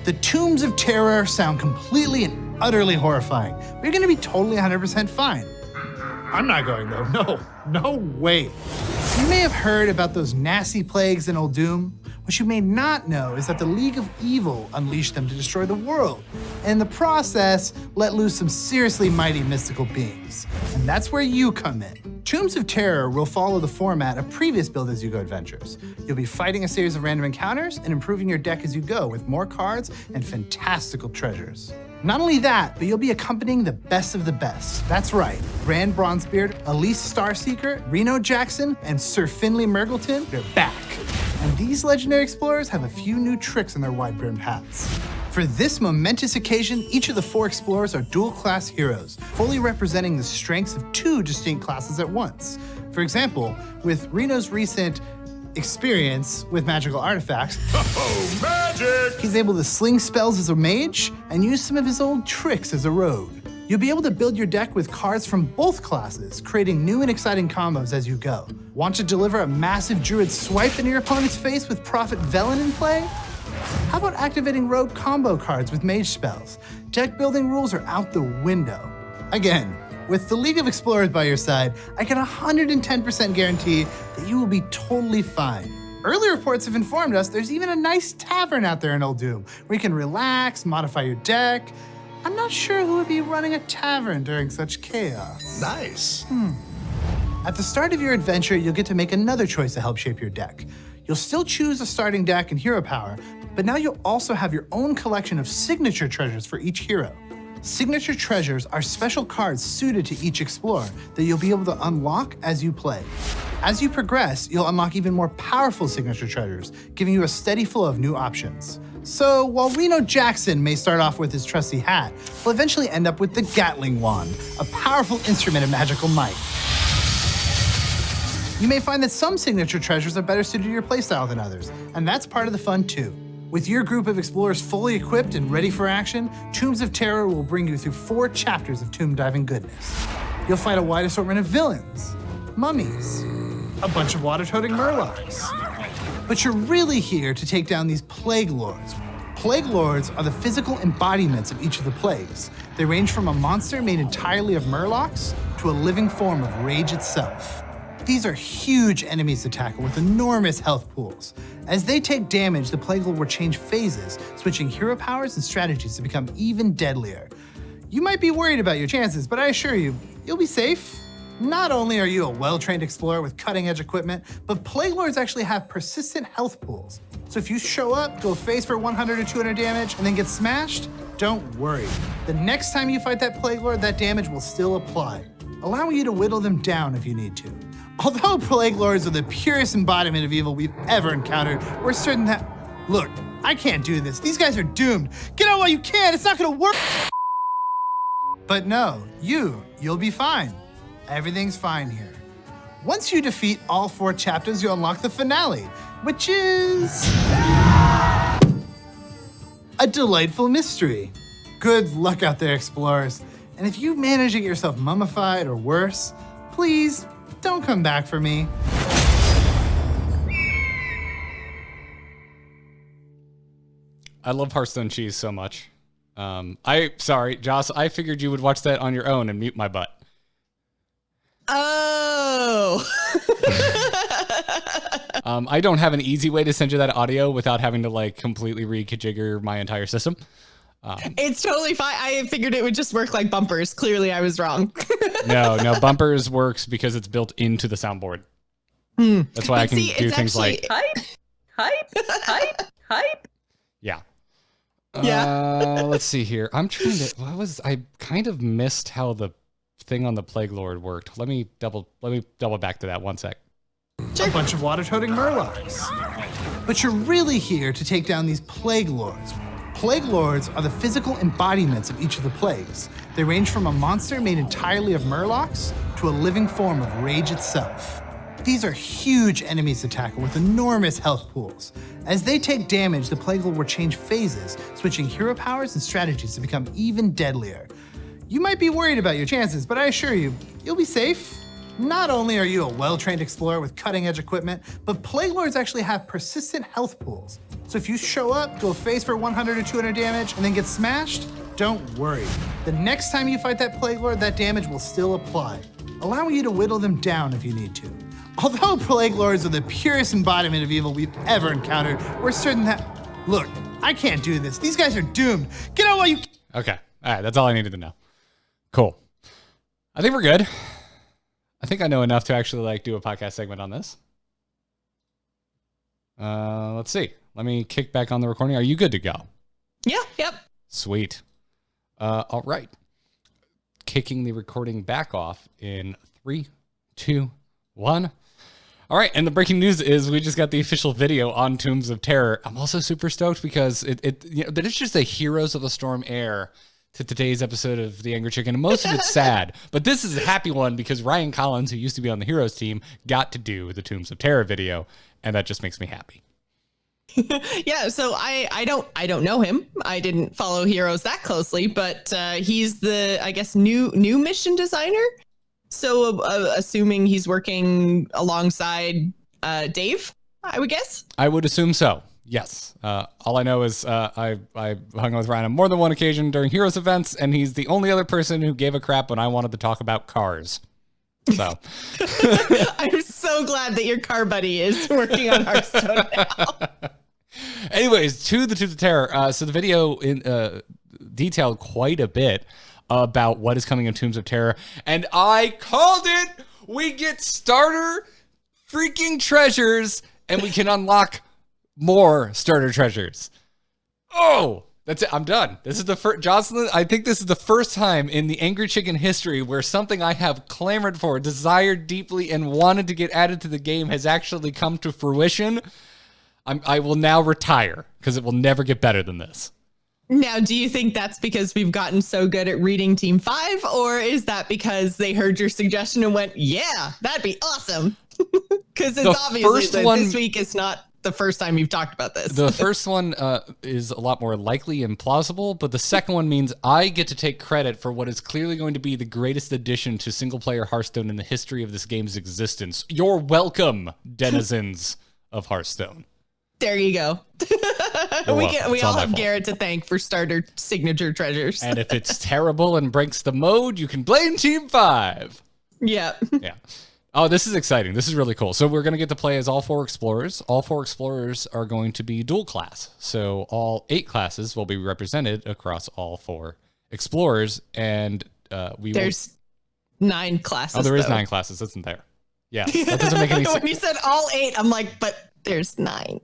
The Tombs of Terror sound completely and utterly horrifying. But you're going to be totally 100% fine. I'm not going, though. No way. You may have heard about those nasty plagues in Old Doom. What you may not know is that the League of Evil unleashed them to destroy the world, and in the process, let loose some seriously mighty mystical beings. And that's where you come in. Tombs of Terror will follow the format of previous Build As You Go adventures. You'll be fighting a series of random encounters and improving your deck as you go with more cards and fantastical treasures. Not only that, but you'll be accompanying the best of the best. That's right, Rand Bronzebeard, Elise Starseeker, Reno Jackson, and Sir Finley Mergleton, they're back. And these legendary explorers have a few new tricks in their wide-brimmed hats. For this momentous occasion, each of the 4 explorers are dual-class heroes, fully representing the strengths of 2 distinct classes at once. For example, with Reno's recent experience with magical artifacts, magic! He's able to sling spells as a mage and use some of his old tricks as a rogue. You'll be able to build your deck with cards from both classes, creating new and exciting combos as you go. Want to deliver a massive druid swipe into your opponent's face with Prophet Velen in play? How about activating rogue combo cards with mage spells? Deck building rules are out the window. Again, with the League of Explorers by your side, I can 110% guarantee that you will be totally fine. Early reports have informed us there's even a nice tavern out there in Old Doom, where you can relax, modify your deck. I'm not sure who would be running a tavern during such chaos. Nice. At the start of your adventure, you'll get to make another choice to help shape your deck. You'll still choose a starting deck and hero power, but now you'll also have your own collection of signature treasures for each hero. Signature treasures are special cards suited to each explorer that you'll be able to unlock as you play. As you progress, you'll unlock even more powerful signature treasures, giving you a steady flow of new options. So while Reno Jackson may start off with his trusty hat, he'll eventually end up with the Gatling Wand, a powerful instrument of magical might. You may find that some signature treasures are better suited to your playstyle than others, and that's part of the fun too. With your group of explorers fully equipped and ready for action, Tombs of Terror will bring you through 4 chapters of tomb diving goodness. You'll fight a wide assortment of villains, mummies, a bunch of water-toting murlocs. But you're really here to take down these Plague Lords. Plague Lords are the physical embodiments of each of the plagues. They range from a monster made entirely of murlocs to a living form of rage itself. These are huge enemies to tackle with enormous health pools. As they take damage, the Plague Lord will change phases, switching hero powers and strategies to become even deadlier. You might be worried about your chances, but I assure you, you'll be safe. Not only are you a well-trained explorer with cutting-edge equipment, but Plague Lords actually have persistent health pools. So if you show up, go face for 100 or 200 damage, and then get smashed, don't worry. The next time you fight that Plague Lord, that damage will still apply, allowing you to whittle them down if you need to. Although Plague Lords are the purest embodiment of evil we've ever encountered, we're certain that, look, I can't do this. These guys are doomed. Get out while you can, it's not gonna work. But no, you'll be fine. Everything's fine here. Once you defeat all 4 chapters, you'll unlock the finale, which is a delightful mystery. Good luck out there, explorers. And if you manage to get yourself mummified or worse, please don't come back for me. I love Hearthstone cheese so much. Sorry, Joss, I figured you would watch that on your own and mute my butt. Oh. I don't have an easy way to send you that audio without having to like completely reconfigure my entire system. It's totally fine. I figured it would just work like bumpers. Clearly, I was wrong. No, bumpers works because it's built into the soundboard. That's why I can do things like hype. Yeah. Yeah. Let's see here. I'm trying to. I kind of missed how the thing on the Plague Lord worked. Let me double back to that 1 sec. A bunch of water-toting murlocs. But you're really here to take down these Plague Lords. Plague Lords are the physical embodiments of each of the plagues. They range from a monster made entirely of murlocs to a living form of rage itself. These are huge enemies to tackle with enormous health pools. As they take damage, the Plague Lord will change phases, switching hero powers and strategies to become even deadlier. You might be worried about your chances, but I assure you, you'll be safe. Not only are you a well-trained explorer with cutting-edge equipment, but Plague Lords actually have persistent health pools. So if you show up, go face for 100 or 200 damage, and then get smashed, don't worry. The next time you fight that Plague Lord, that damage will still apply, allowing you to whittle them down if you need to. Although Plague Lords are the purest embodiment of evil we've ever encountered, we're certain that, look, I can't do this. These guys are doomed. Get out while you can. Okay. All right. That's all I needed to know. Cool. I think we're good. I think I know enough to actually do a podcast segment on this. Let's see. Let me kick back on the recording. Are you good to go? Yeah. Yep. Sweet. All right. Kicking the recording back off in 3, 2, 1. All right, and the breaking news is we just got the official video on Tombs of Terror. I'm also super stoked because that it's just a Heroes of the Storm heir to today's episode of The Angry Chicken, and most of it's sad, but this is a happy one because Ryan Collins, who used to be on the Heroes team, got to do the Tombs of Terror video, and that just makes me happy. Yeah, so I don't know him. I didn't follow Heroes that closely, but he's the, I guess, new mission designer. So assuming he's working alongside Dave, I would guess. I would assume so. Yes. All I know is I hung out with Ryan on more than one occasion during Heroes events, and he's the only other person who gave a crap when I wanted to talk about cars. So I'm so glad that your car buddy is working on Hearthstone now. Anyways, to the Tombs of Terror. So the video detailed quite a bit about what is coming in Tombs of Terror, and I called it. We get starter freaking treasures, and we can unlock more starter treasures. Oh, that's it. I'm done. This is the first, Jocelyn. I think this is the first time in the Angry Chicken history where something I have clamored for, desired deeply, and wanted to get added to the game has actually come to fruition. I will now retire because it will never get better than this. Now, do you think that's because we've gotten so good at reading Team 5, or is that because they heard your suggestion and went, yeah, that'd be awesome? Because it's obviously that this week is not the first time you've talked about this. The first one is a lot more likely and plausible, but the second one means I get to take credit for what is clearly going to be the greatest addition to single-player Hearthstone in the history of this game's existence. You're welcome, denizens of Hearthstone. There you go. We all have Garrett to thank for starter signature treasures. And if it's terrible and breaks the mode, you can blame Team 5. Yeah. Yeah. Oh, this is exciting. This is really cool. So we're going to get to play as all 4 explorers. All 4 explorers are going to be dual class. So all 8 classes will be represented across all 4 explorers. And there's 9 classes. Oh, there is 9 classes, isn't there? Yeah. That doesn't make any sense. When you said all 8, I'm like, but there's 9.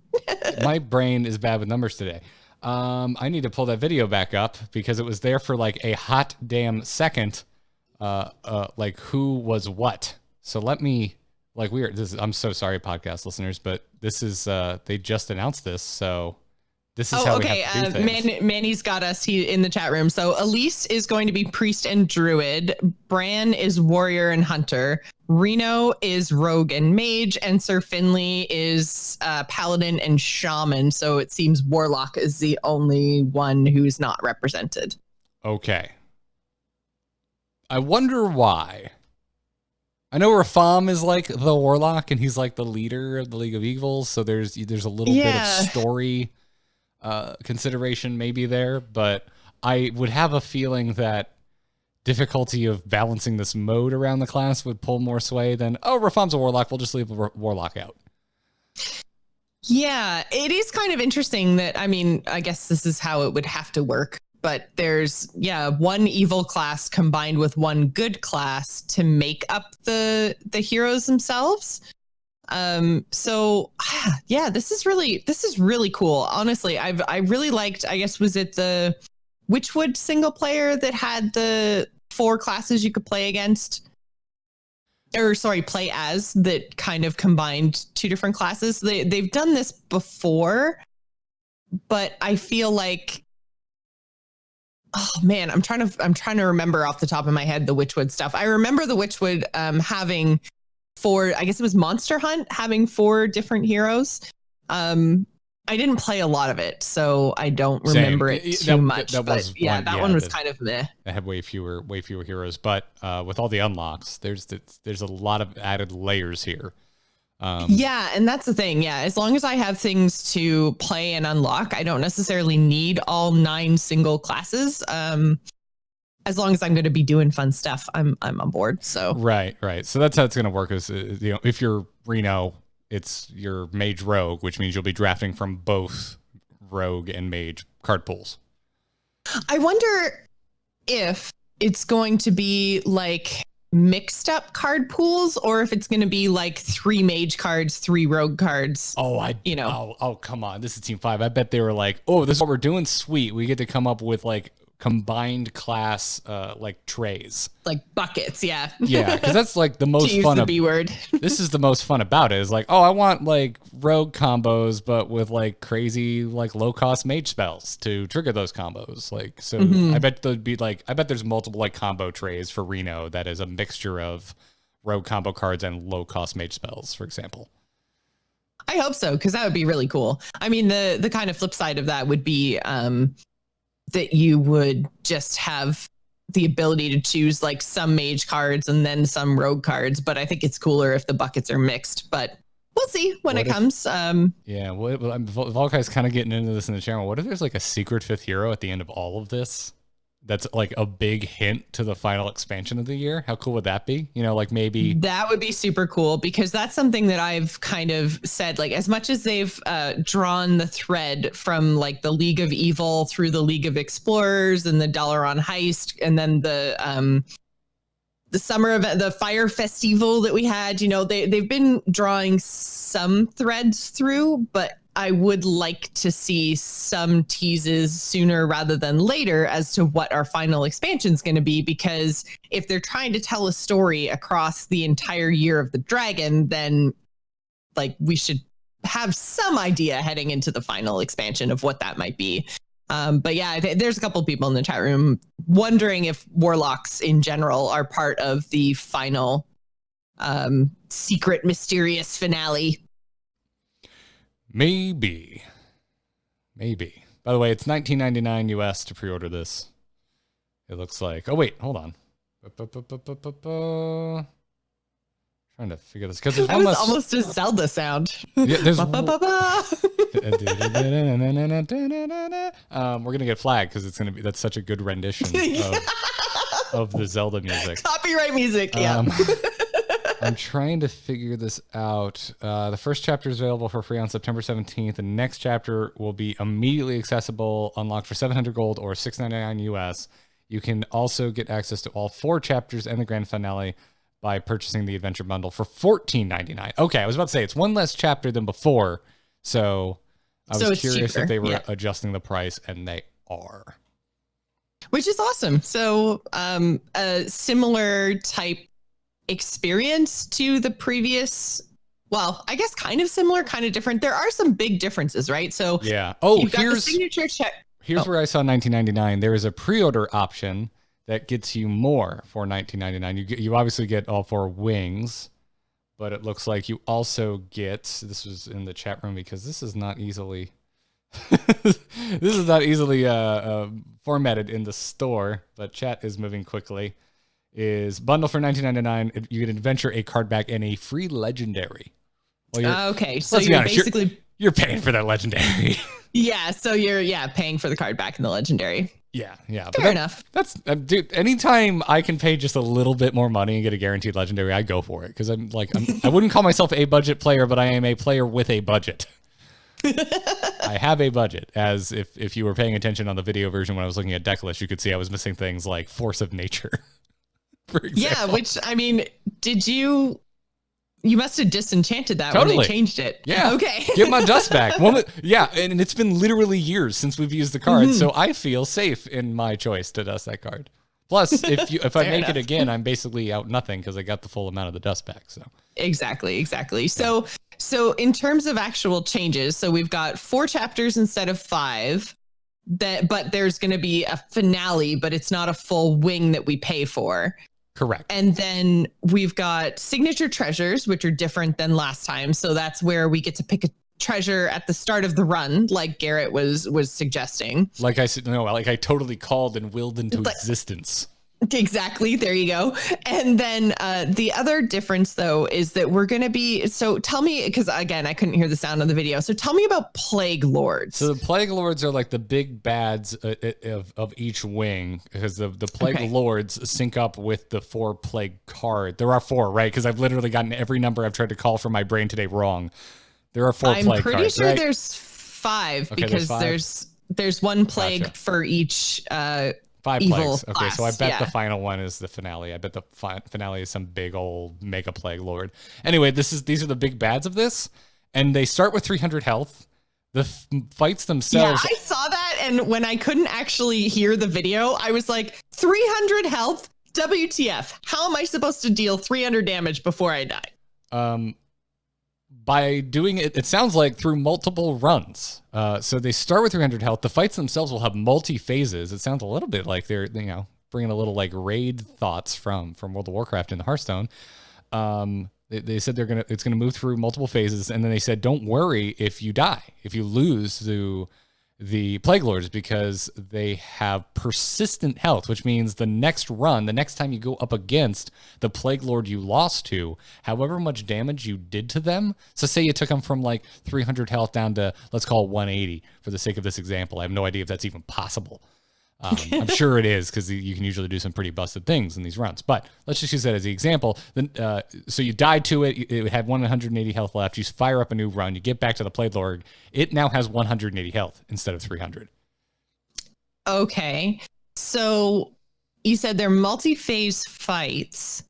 My brain is bad with numbers today. I need to pull that video back up because it was there for like a hot damn second. Like who was what. So let me, I'm so sorry, podcast listeners, but this is, they just announced this. So this is how we have to do things. Manny's got us in the chat room. So Elise is going to be priest and druid. Bran is warrior and hunter. Reno is rogue and mage, and Sir Finley is paladin and shaman. So it seems warlock is the only one who's not represented. Okay. I wonder why. I know Rafam is like the warlock, and he's like the leader of the League of Evils. So there's a little bit of story consideration maybe there, but I would have a feeling that difficulty of balancing this mode around the class would pull more sway than, oh, Rafam's a warlock, we'll just leave a warlock out. Yeah, it is kind of interesting that, I mean, I guess this is how it would have to work, but there's, one evil class combined with one good class to make up the heroes themselves. So yeah, this is really cool. Honestly, I really liked, I guess, was it the Witchwood single player that had the 4 classes you could play against? Or sorry, play as, that kind of combined 2 different classes. They've done this before, but I feel like, oh man, I'm trying to remember off the top of my head the Witchwood stuff. I remember the Witchwood having 4, I guess it was Monster Hunt, having 4 different heroes. I didn't play a lot of it, so I don't remember it too much. That one was kind of meh. I had way fewer heroes, but with all the unlocks, there's a lot of added layers here. Yeah, and that's the thing. Yeah, as long as I have things to play and unlock, I don't necessarily need all 9 single classes. As long as I'm going to be doing fun stuff, I'm on board. So right. So that's how it's going to work. Is if you're Reno, it's your mage rogue, which means you'll be drafting from both rogue and mage card pools. I wonder if it's going to be like mixed up card pools, or if it's going to be like 3 mage cards, 3 rogue cards. Oh, come on. This is Team 5. I bet they were like, oh, this is what we're doing. Sweet. We get to come up with like combined class like trays, like buckets. Yeah, because that's like the most fun. The B word. This is the most fun about it, is like, oh, I want like rogue combos, but with like crazy like low cost mage spells to trigger those combos. Like, so I bet there's multiple like combo trays for Reno that is a mixture of rogue combo cards and low cost mage spells, for example. I hope so, because that would be really cool. I mean, the kind of flip side of that would be that you would just have the ability to choose like some mage cards and then some rogue cards. But I think it's cooler if the buckets are mixed, but we'll see when it comes. Yeah. Volkai's kind of getting into this in the channel. What if there's like a secret 5th hero at the end of all of this? That's like a big hint to the final expansion of the year. How cool would that be? Like maybe that would be super cool, because that's something that I've kind of said, like, as much as they've drawn the thread from like the League of Evil through the League of Explorers and the Dalaran Heist, and then the summer event, the Fire Festival that we had, they've been drawing some threads through, but I would like to see some teases sooner rather than later as to what our final expansion is going to be, because if they're trying to tell a story across the entire year of the dragon, then like we should have some idea heading into the final expansion of what that might be. But yeah, there's a couple of people in the chat room wondering if warlocks in general are part of the final secret mysterious finale. Maybe. By the way, it's $19.99 US to pre-order this. It looks like. Oh wait, hold on. Trying to figure this, because there's one less. Almost a Zelda sound. Yeah, there's. We're gonna get flagged because it's gonna be, that's such a good rendition of the Zelda music. Copyright music. Yeah. I'm trying to figure this out. The first chapter is available for free on September 17th. The next chapter will be immediately accessible, unlocked for 700 gold or $6.99 US. You can also get access to all 4 chapters and the grand finale by purchasing the adventure bundle for $14.99. Okay, I was about to say it's one less chapter than before, so I was curious cheaper if they were adjusting the price, and they are. Which is awesome. So a similar type experience to the previous, well, I guess kind of similar, kind of different. There are some big differences, right? So yeah. You've got the signature check. Here's where I saw $19.99. There is a pre-order option that gets you more for $19.99. You obviously get all 4 wings, but it looks like you also get, this was in the chat room because this is not easily formatted in the store, but chat is moving quickly. Is bundle for $19.99. You can adventure a card back and a free legendary. Well, okay, so you're honest, basically you're paying for that legendary. Yeah, so you're paying for the card back and the legendary. Yeah. Fair enough. That's dude. Anytime I can pay just a little bit more money and get a guaranteed legendary, I go for it, because I wouldn't call myself a budget player, but I am a player with a budget. I have a budget. As if you were paying attention on the video version when I was looking at deck lists, you could see I was missing things like Force of Nature. For example. Yeah, which, I mean, did you You must have disenchanted that when they changed it. Yeah. Okay. Get my dust back. Well, yeah, and it's been literally years since we've used the card, so I feel safe in my choice to dust that card. Plus, if I make it again, I'm basically out nothing because I got the full amount of the dust back. So exactly. So in terms of actual changes, so we've got 4 chapters instead of 5. But there's going to be a finale, but it's not a full wing that we pay for. Correct. And then we've got signature treasures, which are different than last time. So that's where we get to pick a treasure at the start of the run, like Garrett was suggesting. Like I said, no, like I totally called and willed into existence. Exactly. There you go. And then the other difference, though, is that we're going to be. So tell me, because again, I couldn't hear the sound of the video. So tell me about Plague Lords. So the Plague Lords are like the big bads of each wing, because the Plague Lords sync up with the 4 Plague card. There are 4, right? Because I've literally gotten every number I've tried to call from my brain today wrong. There are 4 Plague cards. I'm pretty sure right? There's 5 because there's 1 plague for each. 5 evil plagues. Okay, class, so I bet the final one is the finale. I bet the finale is some big old mega plague lord. Anyway, these are the big bads of this, and they start with 300 health. The fights themselves. Yeah, I saw that, and when I couldn't actually hear the video, I was like, 300 health. WTF? How am I supposed to deal 300 damage before I die? By doing it, it sounds like through multiple runs. So they start with 300 health. The fights themselves will have multi-phases. It sounds a little bit like they're, bringing a little like raid thoughts from World of Warcraft in the Hearthstone. They said it's gonna move through multiple phases, and then they said, don't worry if you die, if you lose to the Plague Lords, because they have persistent health, which means the next run, the next time you go up against the Plague Lord you lost to, however much damage you did to them. So say you took them from like 300 health down to, let's call it 180 for the sake of this example. I have no idea if that's even possible. I'm sure it is, because you can usually do some pretty busted things in these runs. But let's just use that as the example. Then, so you died to it. It had 180 health left. You fire up a new run. You get back to the Plague Lord. It now has 180 health instead of 300. Okay. So you said they're multi-phase fights.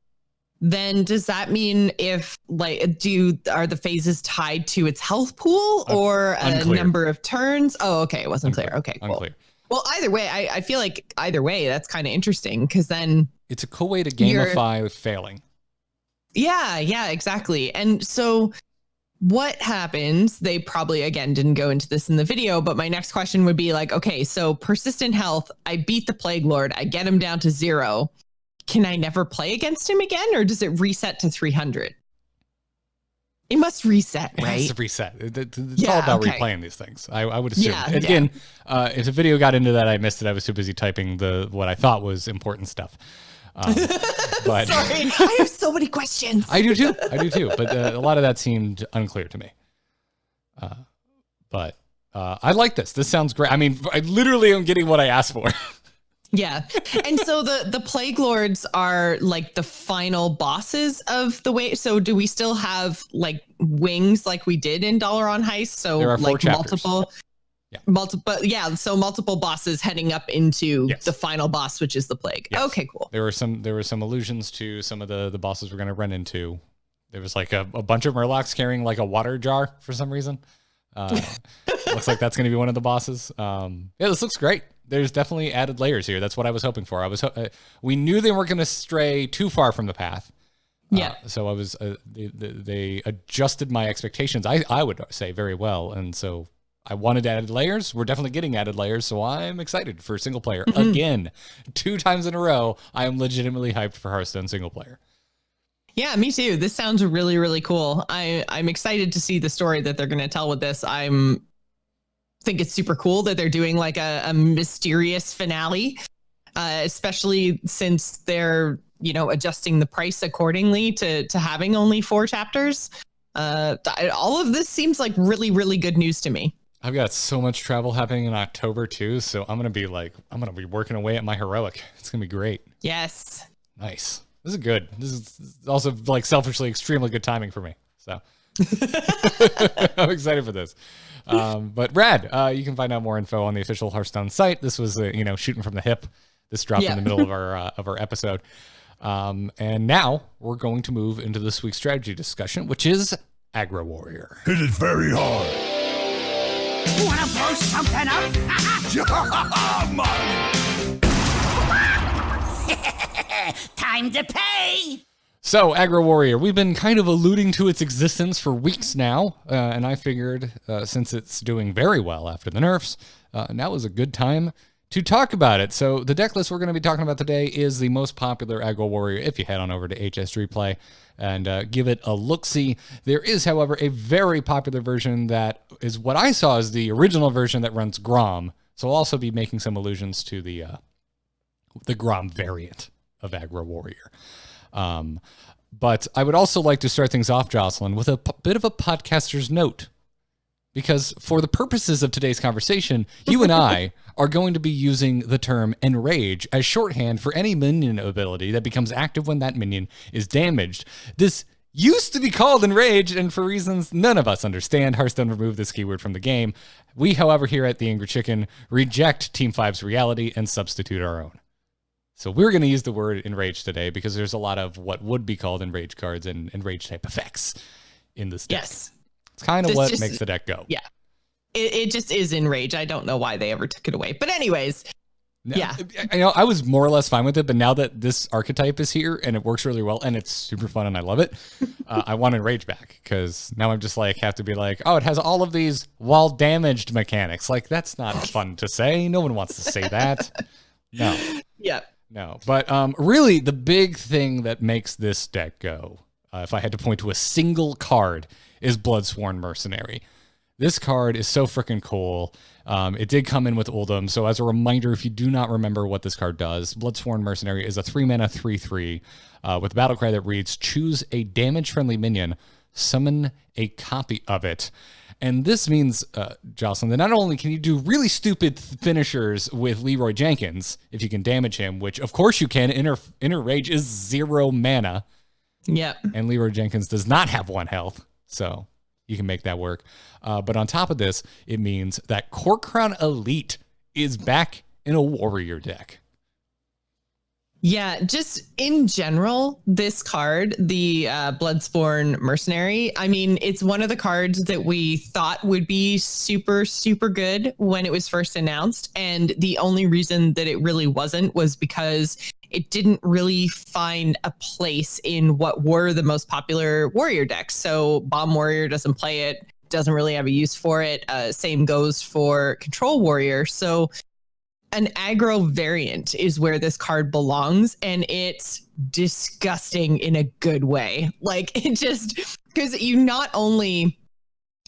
Then does that mean if are the phases tied to its health pool or a number of turns? Oh, okay. It wasn't clear. Okay, cool. Unclear. Well, either way, I feel like either way, that's kind of interesting, because then it's a cool way to gamify failing. Yeah, exactly. And so what happens? They probably, again, didn't go into this in the video, but my next question would be like, okay, so persistent health, I beat the Plague Lord, I get him down to 0. Can I never play against him again, or does it reset to 300? It must reset, right? It has to reset. It's all about replaying these things, I would assume. Yeah, again, if the video got into that, I missed it. I was too busy typing what I thought was important stuff. But sorry, I have so many questions. I do too. But a lot of that seemed unclear to me. But I like this. This sounds great. I mean, I literally am getting what I asked for. Yeah. And so the Plague Lords are like the final bosses of the way. So do we still have like wings like we did in Dalaran Heist? So there are 4 like chapters. So multiple bosses heading up into the final boss, which is the Plague. Yes. Okay, cool. There were some allusions to some of the bosses we're going to run into. There was like a bunch of Murlocs carrying like a water jar for some reason. Looks like that's going to be one of the bosses. Yeah, this looks great. There's definitely added layers here. That's what I was hoping for. We knew they weren't going to stray too far from the path. Yeah. So I was. They adjusted my expectations. I would say very well, and so I wanted added layers. We're definitely getting added layers, so I'm excited for single player again. 2 times in a row, I am legitimately hyped for Hearthstone single player. Yeah, me too. This sounds really, really cool. I'm excited to see the story that they're going to tell with this. Think it's super cool that they're doing like a mysterious finale, especially since they're adjusting the price accordingly to having only 4 chapters. All of this seems like really, really good news to me. I've got so much travel happening in October too, so I'm gonna be working away at my heroic. It's gonna be great. Yes. Nice. This is good. This is also like selfishly extremely good timing for me. So I'm excited for this. But rad. You can find out more info on the official Hearthstone site. This was shooting from the hip. This dropped in the middle of our episode. And now we're going to move into this week's strategy discussion, which is Aggro Warrior. Hit it very hard. Wanna blow something up? Time to pay! So, Aggro Warrior, we've been kind of alluding to its existence for weeks now, and I figured since it's doing very well after the nerfs, now is a good time to talk about it. So, the deck list we're going to be talking about today is the most popular Aggro Warrior if you head on over to HS Replay and give it a look-see. There is, however, a very popular version that is what I saw as the original version that runs Grom. So, I'll also be making some allusions to the Grom variant of Aggro Warrior. But I would also like to start things off, Jocelyn, with a bit of a podcaster's note. Because for the purposes of today's conversation, you and I are going to be using the term Enrage as shorthand for any minion ability that becomes active when that minion is damaged. This used to be called Enrage, and for reasons none of us understand, Hearthstone removed this keyword from the game. We, however, here at The Angry Chicken, reject Team 5's reality and substitute our own. So we're going to use the word Enrage today because there's a lot of what would be called Enrage cards and Enrage type effects in this deck. Yes. It's kind of what makes the deck go. Yeah. It just is Enrage. I don't know why they ever took it away. But anyways, yeah. I was more or less fine with it, but now that this archetype is here and it works really well and it's super fun and I love it, I want Enrage back because now I'm just like, have to be like, oh, it has all of these while damaged mechanics. Like, that's not fun to say. No one wants to say that. No. Yeah. No, but really the big thing that makes this deck go, if I had to point to a single card, is Bloodsworn Mercenary. This card is so freaking cool. It did come in with Uldum, so as a reminder, if you do not remember what this card does, Bloodsworn Mercenary is a 3-mana 3/3 with a battle cry that reads, choose a damage-friendly minion, summon a copy of it. And this means, Jocelyn, that not only can you do really stupid finishers with Leroy Jenkins, if you can damage him, which of course you can, Inner Rage is 0 mana. Yep. And Leroy Jenkins does not have 1 health, so you can make that work. But on top of this, it means that Court Crown Elite is back in a warrior deck. Yeah, just in general, this card, the Bloodsworn Mercenary, I mean, it's one of the cards that we thought would be super, super good when it was first announced. And the only reason that it really wasn't was because it didn't really find a place in what were the most popular warrior decks. So Bomb Warrior doesn't play it, doesn't really have a use for it. Same goes for Control Warrior. So an aggro variant is where this card belongs, and it's disgusting in a good way. Like, it just, because you not only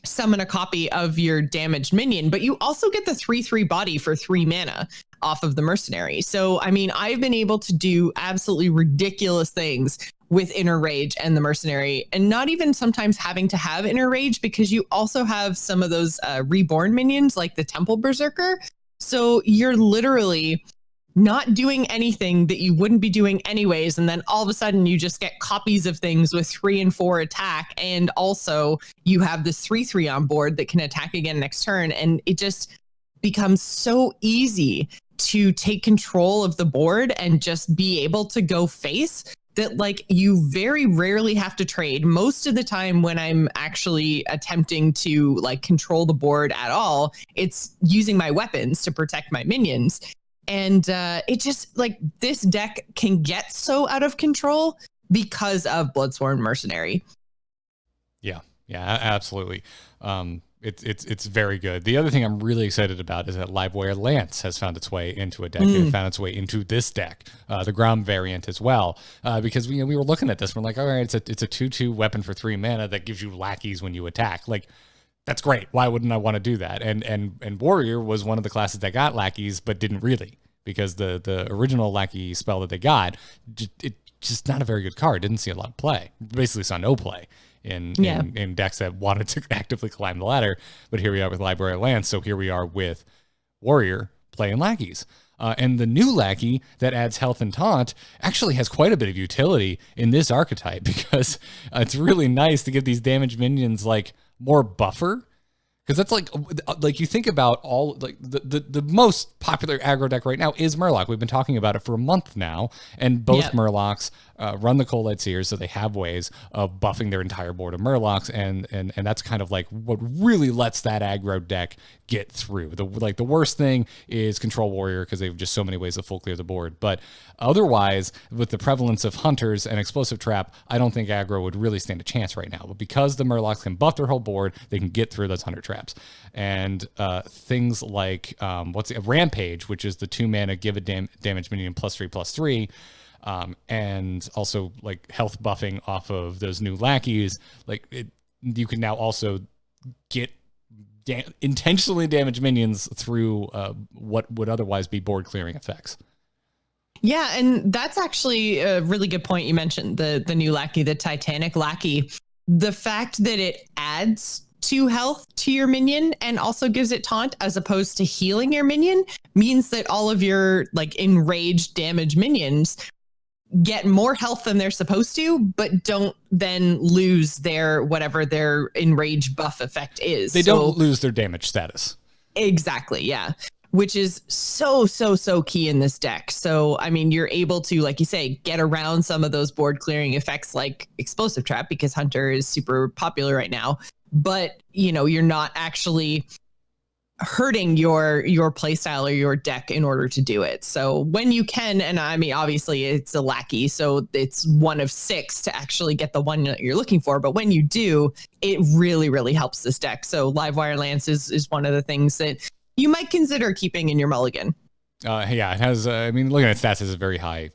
summon a copy of your damaged minion, but you also get the 3/3 body for 3 mana off of the mercenary. So, I mean, I've been able to do absolutely ridiculous things with Inner Rage and the mercenary, and not even sometimes having to have Inner Rage, because you also have some of those reborn minions like the Temple Berserker. So you're literally not doing anything that you wouldn't be doing anyways. And then all of a sudden you just get copies of things with 3 and 4 attack. And also you have this 3/3 on board that can attack again next turn. And it just becomes so easy to take control of the board and just be able to go face that, like, you very rarely have to trade. Most of the time when I'm actually attempting to like control the board at all, it's using my weapons to protect my minions. And it just, like, this deck can get so out of control because of Bloodsworn Mercenary. Yeah, absolutely. It's very good. The other thing I'm really excited about is that Livewire Lance has found its way into a deck. It found its way into this deck, the Grom variant as well. Because we were looking at this, we're like, all right, it's a 2/2 weapon for 3 mana that gives you lackeys when you attack. Like, that's great. Why wouldn't I want to do that? And Warrior was one of the classes that got lackeys, but didn't really, because the original lackey spell that they got, it just not a very good card. Didn't see a lot of play. Basically saw no play in decks that wanted to actively climb the ladder. But here we are with Library Lance. So here we are with Warrior playing lackeys. And the new lackey that adds health and taunt actually has quite a bit of utility in this archetype, because it's really nice to give these damaged minions like more buffer. Because that's like you think about all like the most popular aggro deck right now is Murloc. We've been talking about it for a month now, and both Murlocs run the Cold Light Seers, so they have ways of buffing their entire board of Murlocs, and that's kind of like what really lets that aggro deck get through. The worst thing is Control Warrior because they have just so many ways to full clear the board. But otherwise, with the prevalence of Hunters and Explosive Trap, I don't think aggro would really stand a chance right now. But because the Murlocs can buff their whole board, they can get through those Hunter traps. And things like Rampage, which is the 2-mana give a damage minion +3/+3, and also like health buffing off of those new lackeys. You can now also get intentionally damage minions through what would otherwise be board clearing effects. Yeah, and that's actually a really good point you mentioned, the new lackey, the Titanic lackey. The fact that it adds 2 health to your minion and also gives it taunt as opposed to healing your minion means that all of your like enraged damage minions get more health than they're supposed to, but don't then lose their whatever their enraged buff effect is. They don't lose their damage status. Exactly, yeah. Which is so key in this deck. So, I mean, you're able to, like you say, get around some of those board clearing effects like Explosive Trap because Hunter is super popular right now. But, you know, you're not actually hurting your playstyle or your deck in order to do it. So when you can, and I mean, obviously it's a lackey, so it's 1 of 6 to actually get the one that you're looking for. But when you do, it really helps this deck. So Livewire Lance is one of the things that you might consider keeping in your mulligan. Yeah, it has, I mean, looking at stats, it has a very high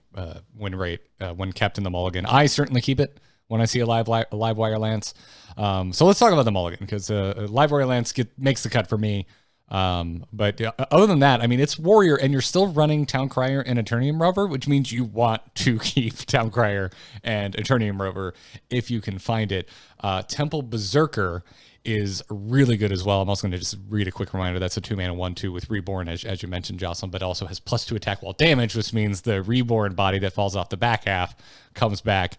win rate when kept in the mulligan. I certainly keep it when I see a Livewire Lance. So let's talk about the mulligan, because Livewire Lance makes the cut for me. But other than that, I mean, it's Warrior, and you're still running Town Crier and Eternium Rover, which means you want to keep Town Crier and Eternium Rover if you can find it. Temple Berserker is really good as well. I'm also going to just read a quick reminder. That's a 2-mana 1/2 with Reborn, as you mentioned, Jocelyn, but also has +2 attack while damage, which means the Reborn body that falls off the back half comes back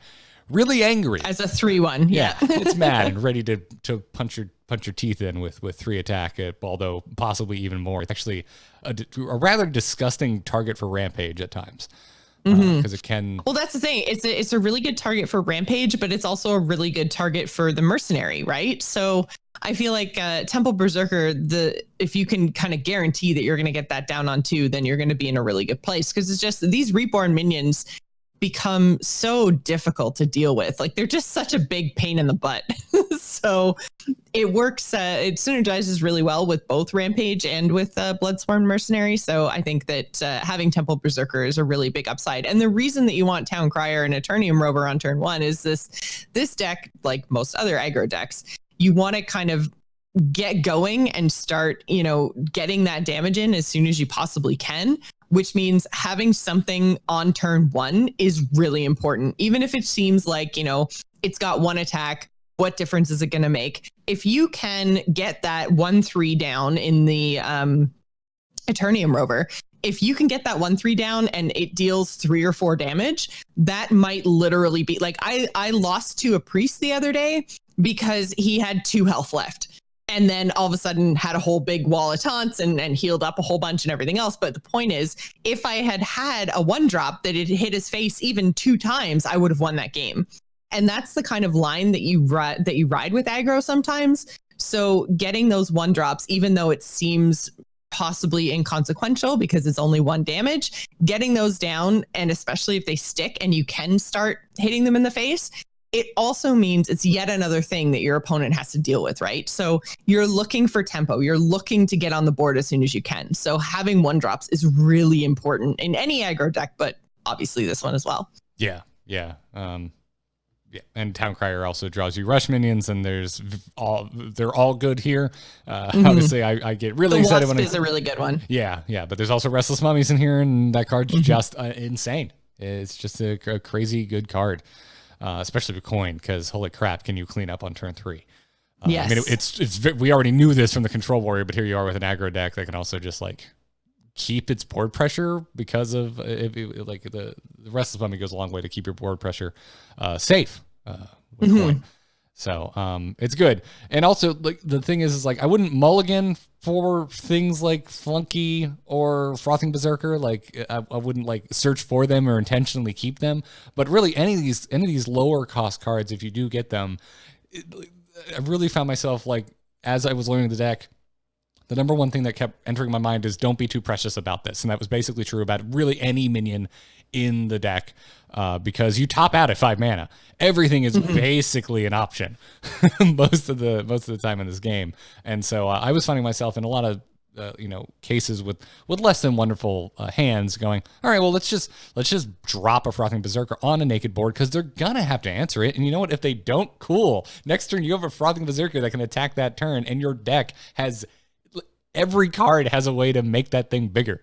really angry. As a 3/1. Yeah. It's mad and ready to punch your teeth in with 3 attack, although possibly even more. It's actually a rather disgusting target for Rampage at times. Because it can. Well, that's the thing. It's a really good target for Rampage, but it's also a really good target for the Mercenary, right? So I feel like Temple Berserker, if you can kind of guarantee that you're going to get that down on 2, then you're going to be in a really good place, because it's just these Reborn minions become so difficult to deal with. Like, they're just such a big pain in the butt. So it works. It synergizes really well with both Rampage and with Bloodsworn Mercenary. So I think that having Temple Berserker is a really big upside. And the reason that you want Town Crier and Eternium Rover on turn 1 is this deck, like most other aggro decks, you want to kind of get going and start, getting that damage in as soon as you possibly can, which means having something on turn 1 is really important. Even if it seems like, it's got 1 attack, what difference is it going to make? If you can get that 1/3 down in the Eternium Rover, if you can get that 1/3 down and it deals 3 or 4 damage, that might literally be like, I lost to a priest the other day because he had 2 health left. And then all of a sudden had a whole big wall of taunts and healed up a whole bunch and everything else. But the point is, if I had a 1-drop that had hit his face even 2 times, I would have won that game. And that's the kind of line that you ride with aggro sometimes. So getting those 1-drops, even though it seems possibly inconsequential because it's only 1 damage, getting those down, and especially if they stick and you can start hitting them in the face, it also means it's yet another thing that your opponent has to deal with, right? So you're looking for tempo. You're looking to get on the board as soon as you can. So having 1-drops is really important in any aggro deck, but obviously this one as well. Yeah. And Town Crier also draws you rush minions, and they're all good here. Obviously, I get really excited when is a really good one. Yeah, but there's also Restless Mummies in here, and that card's just insane. It's just a crazy good card. Especially with coin, because holy crap, can you clean up on turn 3? Yes. I mean, we already knew this from the Control Warrior, but here you are with an aggro deck that can also just like keep its board pressure because of the Restless Mummy goes a long way to keep your board pressure safe with coin. So it's good. And also, like, the thing is like I wouldn't mulligan for things like Flunky or Frothing Berserker. Like I wouldn't like search for them or intentionally keep them. But really, any of these lower cost cards, if you do get them, I really found myself like as I was learning the deck, the number one thing that kept entering my mind is don't be too precious about this. And that was basically true about really any minion in the deck, because you top out at 5 mana. Everything is basically an option most of the time in this game. And so I was finding myself in a lot of cases with less than wonderful hands going, all right, well, let's just drop a Frothing Berserker on a naked board because they're gonna have to answer it. And you know what? If they don't, cool. Next turn you have a Frothing Berserker that can attack that turn, and your deck has every card has a way to make that thing bigger.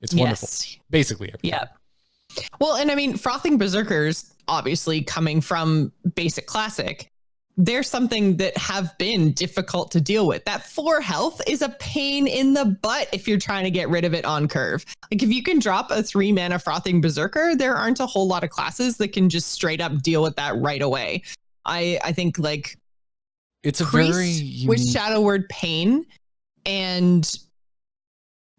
It's wonderful. Basically every card. Well, and I mean, Frothing Berserkers, obviously coming from basic classic, they're something that have been difficult to deal with. That 4 health is a pain in the butt if you're trying to get rid of it on curve. Like if you can drop a 3 mana Frothing Berserker, there aren't a whole lot of classes that can just straight up deal with that right away. I think like it's a Priest very unique... with Shadow Word Pain, and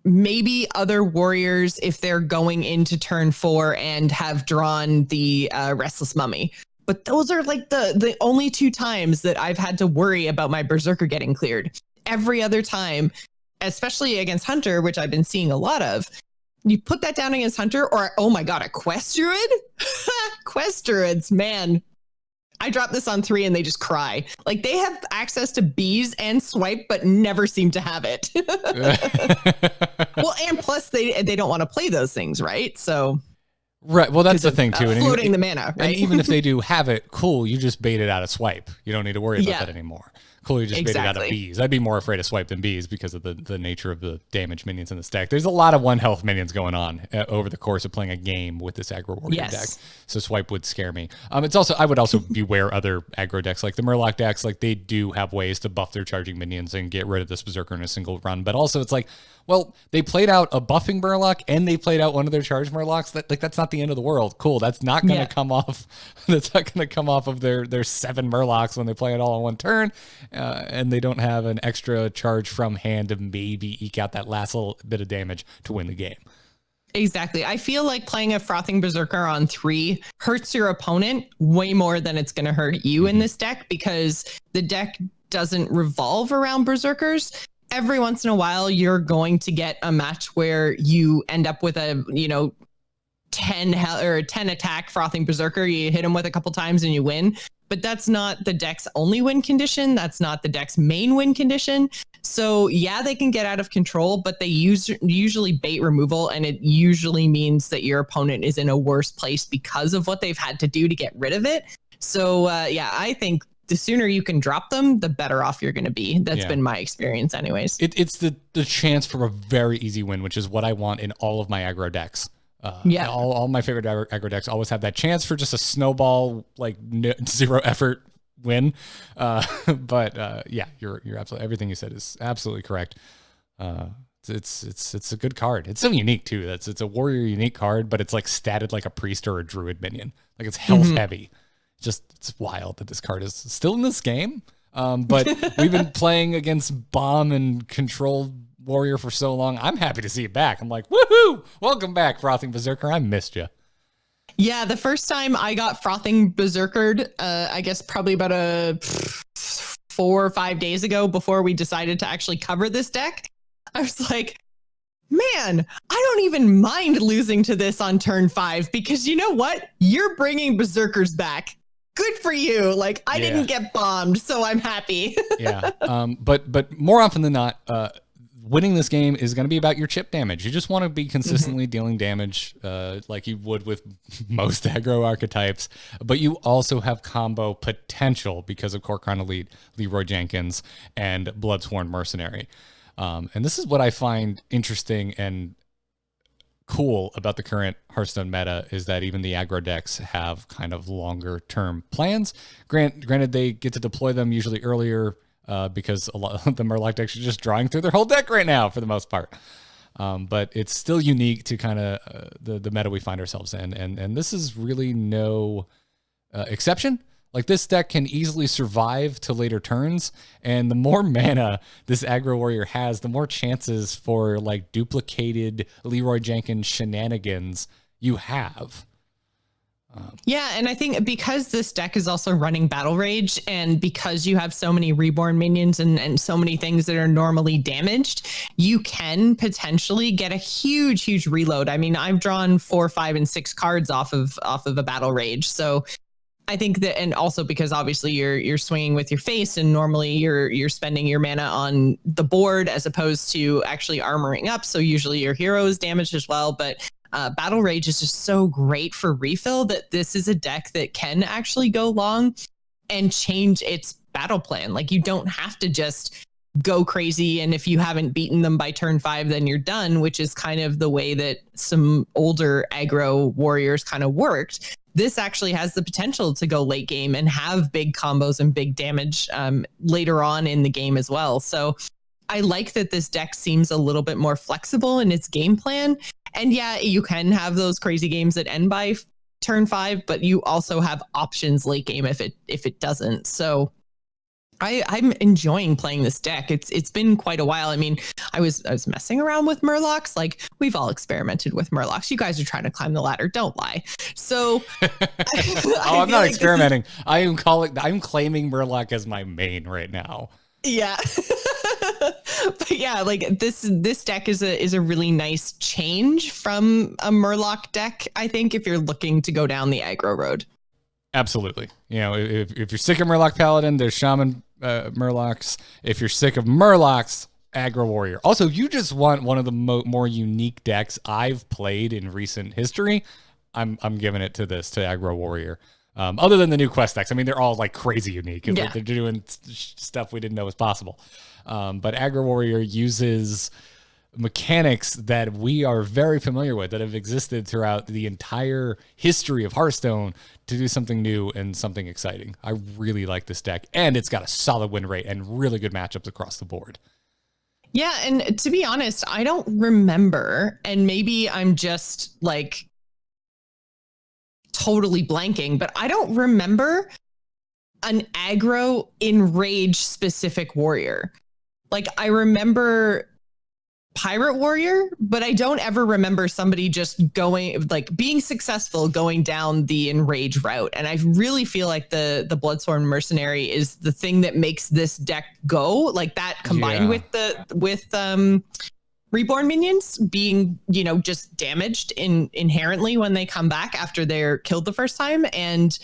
maybe other warriors if they're going into turn 4 and have drawn the Restless Mummy. But those are like the only 2 times that I've had to worry about my Berserker getting cleared. Every other time, especially against Hunter, which I've been seeing a lot of, you put that down against Hunter, or oh my god, a Quest Druid? Quest Druids, man. I drop this on 3 and they just cry. Like they have access to bees and swipe, but never seem to have it. Well, and plus they don't want to play those things, right? So right. Well, that's the thing too. And floating the mana, right? And even if they do have it, cool. You just bait it out of swipe. You don't need to worry about that anymore. Cool, you just bait it out of bees. I'd be more afraid of swipe than bees because of the nature of the damage minions in the stack. There's a lot of 1 health minions going on over the course of playing a game with this aggro warrior deck. So swipe would scare me. It's also, I would also beware other aggro decks like the Murloc decks. Like they do have ways to buff their charging minions and get rid of this Berserker in a single run. But also it's like, well, they played out a buffing Murloc and they played out one of their charged Murlocs. That's not the end of the world. Cool. That's not going to come off. That's not going to come off of their 7 Murlocs when they play it all in one turn. And they don't have an extra charge from hand to maybe eke out that last little bit of damage to win the game. Exactly. I feel like playing a Frothing Berserker on 3 hurts your opponent way more than it's going to hurt you in this deck, because the deck doesn't revolve around Berserkers. Every once in a while, you're going to get a match where you end up with a, 10 attack Frothing Berserker. You hit him with a couple times and you win. But that's not the deck's only win condition. That's not the deck's main win condition. So yeah, they can get out of control, but they usually bait removal, and it usually means that your opponent is in a worse place because of what they've had to do to get rid of it. So I think the sooner you can drop them, the better off you're going to be. That's been my experience anyways. It's the chance for a very easy win, which is what I want in all of my aggro decks. All my favorite aggro decks always have that chance for just a snowball, like 0 effort win. But you're absolutely, everything you said is absolutely correct. It's a good card. It's so unique too. It's a warrior unique card, but it's like statted like a priest or a druid minion. Like it's health heavy. It's wild that this card is still in this game. But we've been playing against bomb and control warrior for so long. I'm happy to see it back. I'm like, woohoo! Welcome back, Frothing Berserker. I missed you. Yeah, the first time I got Frothing Berserkered, I guess probably about 4 or 5 days ago, before we decided to actually cover this deck, I was like, man, I don't even mind losing to this on turn 5, because you know what? You're bringing Berserkers back. Good for you. Like, I didn't get bombed, so I'm happy. But more often than not, winning this game is going to be about your chip damage. You just want to be consistently dealing damage like you would with most aggro archetypes, but you also have combo potential because of Core-Crown Elite, Leroy Jenkins, and Bloodsworn Mercenary. And this is what I find interesting and cool about the current Hearthstone meta, is that even the aggro decks have kind of longer term plans. Granted, they get to deploy them usually earlier because a lot of the Murloc decks are just drawing through their whole deck right now for the most part. But it's still unique to kind of the meta we find ourselves in. And this is really no exception. Like, this deck can easily survive to later turns, and the more mana this aggro warrior has, the more chances for like duplicated Leroy Jenkins shenanigans you have. Yeah, and I think because this deck is also running Battle Rage, and because you have so many reborn minions and so many things that are normally damaged, you can potentially get a huge reload. I mean, I've drawn 4, 5, and 6 cards off of a Battle Rage, so I think that, and also because obviously you're swinging with your face, and normally you're spending your mana on the board as opposed to actually armoring up. So usually your hero is damaged as well. But Battle Rage is just so great for refill that this is a deck that can actually go long and change its battle plan. Like, you don't have to just go crazy, and if you haven't beaten them by turn 5, then you're done, which is kind of the way that some older aggro warriors kind of worked. This actually has the potential to go late game and have big combos and big damage later on in the game as well. So I like that this deck seems a little bit more flexible in its game plan. And yeah, you can have those crazy games that end by turn 5, but you also have options late game if it doesn't. So I'm enjoying playing this deck. It's been quite a while. I mean, I was messing around with Murlocs. Like, we've all experimented with Murlocs. You guys are trying to climb the ladder. Don't lie. So, I'm not experimenting. I'm claiming Murloc as my main right now. Yeah. But yeah, like this deck is a really nice change from a Murloc deck, I think, if you're looking to go down the aggro road. Absolutely. You know, if you're sick of Murloc Paladin, there's Shaman Murlocs. If you're sick of Murlocs, Aggro Warrior. Also, if you just want one of the more unique decks I've played in recent history, I'm giving it to Aggro Warrior. Other than the new quest decks, I mean, they're all like crazy unique. Yeah. Like, they're doing stuff we didn't know was possible. But Aggro Warrior uses mechanics that we are very familiar with, that have existed throughout the entire history of Hearthstone, to do something new and something exciting. I really like this deck, and it's got a solid win rate and really good matchups across the board. Yeah, and to be honest, I don't remember, and maybe I'm just like totally blanking, but I don't remember an aggro enrage specific warrior. Like, I remember Pirate Warrior, but I don't ever remember somebody just going, like, being successful going down the enrage route. And I really feel like the Bloodsworn Mercenary is the thing that makes this deck go like that, combined with reborn minions being, you know, just damaged inherently when they come back after they're killed the first time. And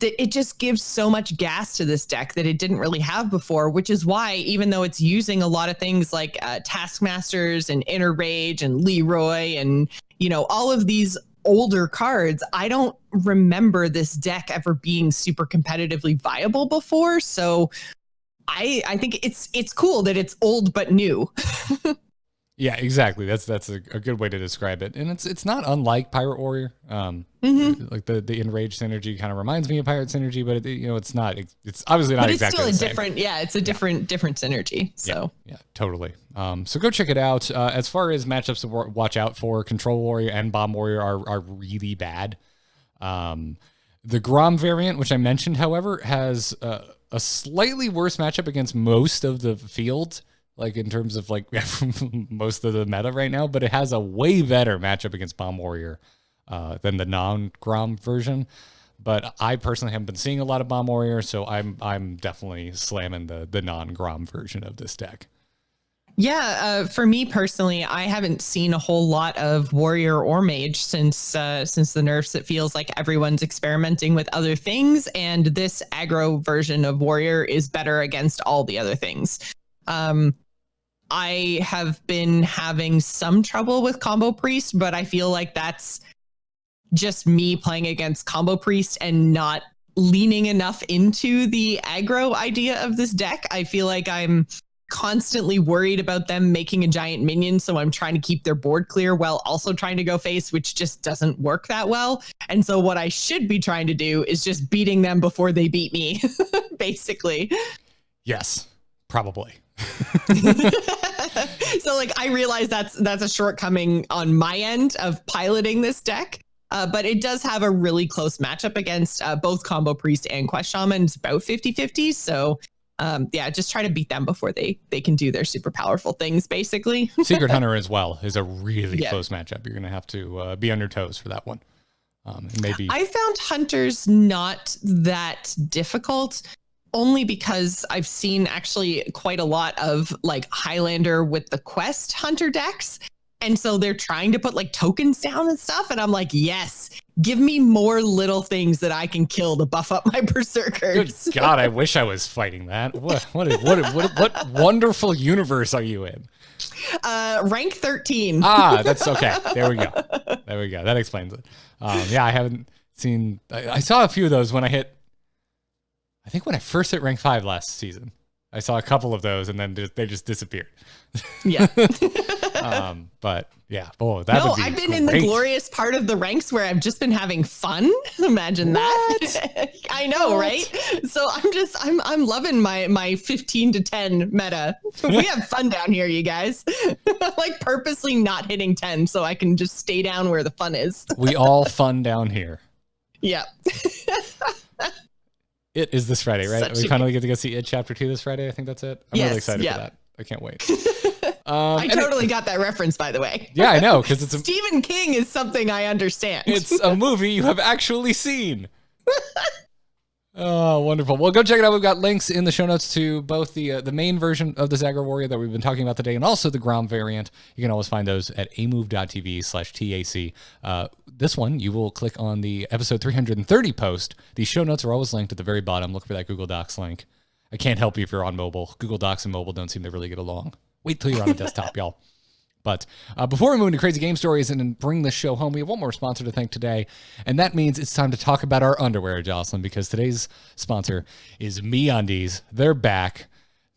it just gives so much gas to this deck that it didn't really have before, which is why, even though it's using a lot of things like Taskmasters and Inner Rage and Leroy and, you know, all of these older cards, I don't remember this deck ever being super competitively viable before. So I think it's cool that it's old but new. Yeah, exactly. That's a good way to describe it, and it's not unlike Pirate Warrior. Like the Enraged synergy kind of reminds me of Pirate synergy, but it's not. It's obviously not exactly the same. But it's still a different. Yeah, it's a different synergy. So yeah, totally. So go check it out. As far as matchups to watch out for, Control Warrior and Bomb Warrior are really bad. The Grom variant, which I mentioned, however, has a slightly worse matchup against most of the field, like in terms of like most of the meta right now, but it has a way better matchup against Bomb Warrior than the non-Grom version. But I personally haven't been seeing a lot of Bomb Warrior, so I'm definitely slamming the non-Grom version of this deck. Yeah, for me personally, I haven't seen a whole lot of Warrior or Mage since the nerfs. It feels like everyone's experimenting with other things, and this aggro version of Warrior is better against all the other things. I have been having some trouble with Combo Priest, but I feel like that's just me playing against Combo Priest and not leaning enough into the aggro idea of this deck. I feel like I'm constantly worried about them making a giant minion, so I'm trying to keep their board clear while also trying to go face, which just doesn't work that well. And so what I should be trying to do is just beating them before they beat me, basically. Yes, probably. So like, I realize that's a shortcoming on my end of piloting this deck. But it does have a really close matchup against both Combo Priest and Quest Shaman. It's about 50-50. So just try to beat them before they can do their super powerful things, basically. Secret Hunter as well is a really close matchup. You're going to have to be on your toes for that one. Maybe I found Hunters not that difficult, only because I've seen actually quite a lot of like Highlander with the Quest Hunter decks. And so they're trying to put like tokens down and stuff. And I'm like, yes, give me more little things that I can kill to buff up my berserkers. Good God, I wish I was fighting that. What wonderful universe are you in? Rank 13. That's okay. There we go. That explains it. I haven't seen. I saw a few of those when I first hit rank 5 last season. I saw a couple of those, and then they just disappeared. Yeah. But yeah, boy, that would be I've been great. in the glorious part of the ranks where I've just been having fun. Imagine that. I know, right? So I'm loving my 15 to 10 meta. We have fun down here, you guys. Like purposely not hitting 10 so I can just stay down where the fun is. We all fun down here. Yeah. It is this Friday, right? We finally get to go see It Chapter 2 this Friday. I think that's it. I'm really excited for that. I can't wait. I totally got that reference, by the way. Yeah, I know, because it's Stephen King is something I understand. It's a movie you have actually seen. Oh, wonderful. Well, go check it out. We've got links in the show notes to both the main version of this Aggro Warrior that we've been talking about today and also the Grom variant. You can always find those at amove.tv/TAC. This one, you will click on the episode 330 post. The show notes are always linked at the very bottom. Look for that Google Docs link. I can't help you if you're on mobile. Google Docs and mobile don't seem to really get along. Wait till you're on a desktop, y'all. But before we move into crazy game stories and bring this show home, we have one more sponsor to thank today, and that means it's time to talk about our underwear, Jocelyn, because today's sponsor is MeUndies. They're back.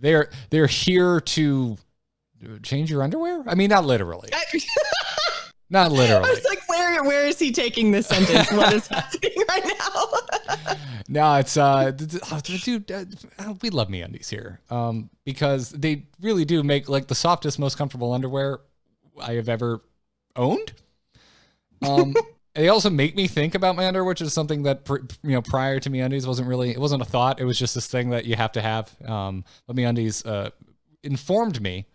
They're here to change your underwear? I mean, not literally. Not literally. I was like, where is he taking this sentence? What is happening right now? No, it's dude, we love MeUndies here because they really do make like the softest, most comfortable underwear I have ever owned. They also make me think about my underwear, which is something that prior to MeUndies wasn't a thought. It was just this thing that you have to have. But MeUndies informed me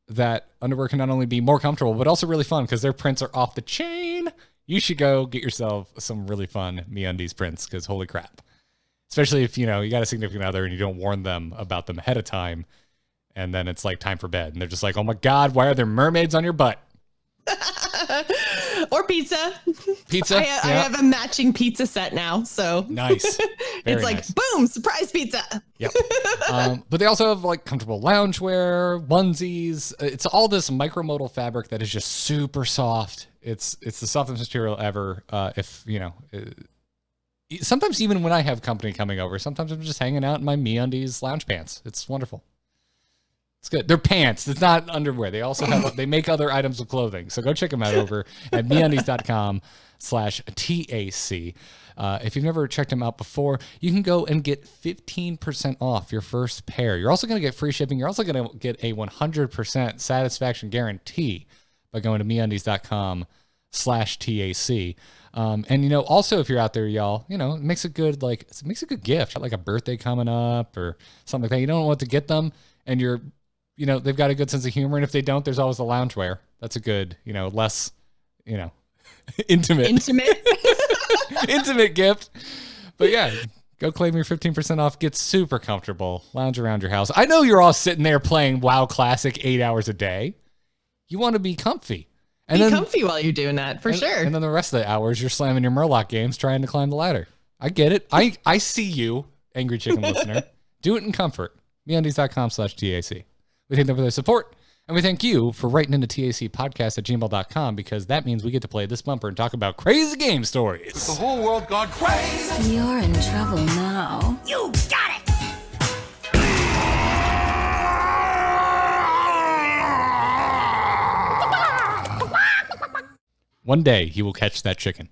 that underwear can not only be more comfortable, but also really fun because their prints are off the chain. You should go get yourself some really fun MeUndies prints because holy crap. Especially if, you got a significant other and you don't warn them about them ahead of time. And then it's like time for bed. And they're just like, oh my God, why are there mermaids on your butt? Or pizza. Pizza. I have a matching pizza set now. So nice. It's like, nice. Boom, surprise pizza. Yep. But they also have like comfortable loungewear, onesies. It's all this micromodal fabric that is just super soft. It's the softest material ever. Sometimes even when I have company coming over, sometimes I'm just hanging out in my MeUndies lounge pants. It's wonderful. It's good. They're pants. It's not underwear. They also have, they make other items of clothing. So go check them out over at MeUndies.com/TAC. If you've never checked them out before, you can go and get 15% off your first pair. You're also going to get free shipping. You're also going to get a 100% satisfaction guarantee by going to MeUndies.com/TAC. And also if you're out there, y'all, it makes a good gift, like a birthday coming up or something like that. You don't know what to get them, and they've got a good sense of humor. And if they don't, there's always the loungewear. That's a good, less, intimate intimate gift. But yeah, go claim your 15% off. Get super comfortable. Lounge around your house. I know you're all sitting there playing WoW Classic 8 hours a day. You want to be comfy. And be comfy while you're doing that, for sure. And then the rest of the hours, you're slamming your Murloc games trying to climb the ladder. I get it. I see you, Angry Chicken listener. Do it in comfort. MeUndies.com/TAC. We thank them for their support, and we thank you for writing into TACpodcast@gmail.com because that means we get to play this bumper and talk about crazy game stories. The whole world gone crazy. You're in trouble now. You got it! One day, he will catch that chicken.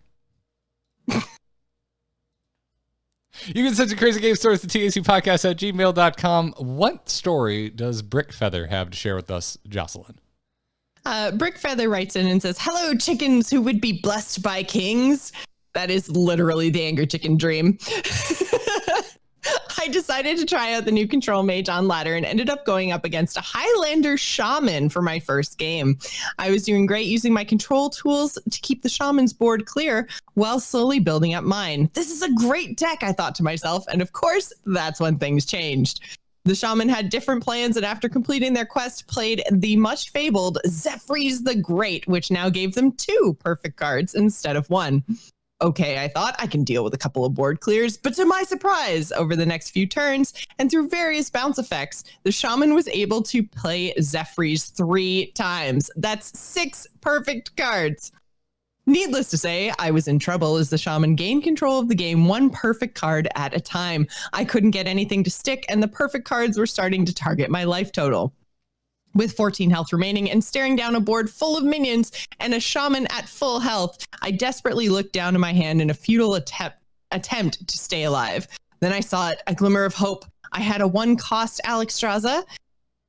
You can send your crazy game stories to TACpodcast@gmail.com. What story does Brickfeather have to share with us, Jocelyn? Brickfeather writes in and says, hello, chickens who would be blessed by kings. That is literally the Angry Chicken dream. I decided to try out the new Control Mage on ladder and ended up going up against a Highlander Shaman for my first game. I was doing great using my control tools to keep the Shaman's board clear while slowly building up mine. This is a great deck, I thought to myself, and of course, that's when things changed. The Shaman had different plans, and after completing their quest, played the much fabled Zephyrs the Great, which now gave them 2 perfect cards instead of 1. Okay, I thought I can deal with a couple of board clears, but to my surprise, over the next few turns and through various bounce effects, the Shaman was able to play Zephyrs 3 times. That's 6 perfect cards. Needless to say, I was in trouble as the Shaman gained control of the game 1 perfect card at a time. I couldn't get anything to stick, and the perfect cards were starting to target my life total. With 14 health remaining and staring down a board full of minions and a Shaman at full health, I desperately looked down at my hand in a futile attempt to stay alive. Then I saw it, a glimmer of hope. I had a 1-cost Alexstrasza,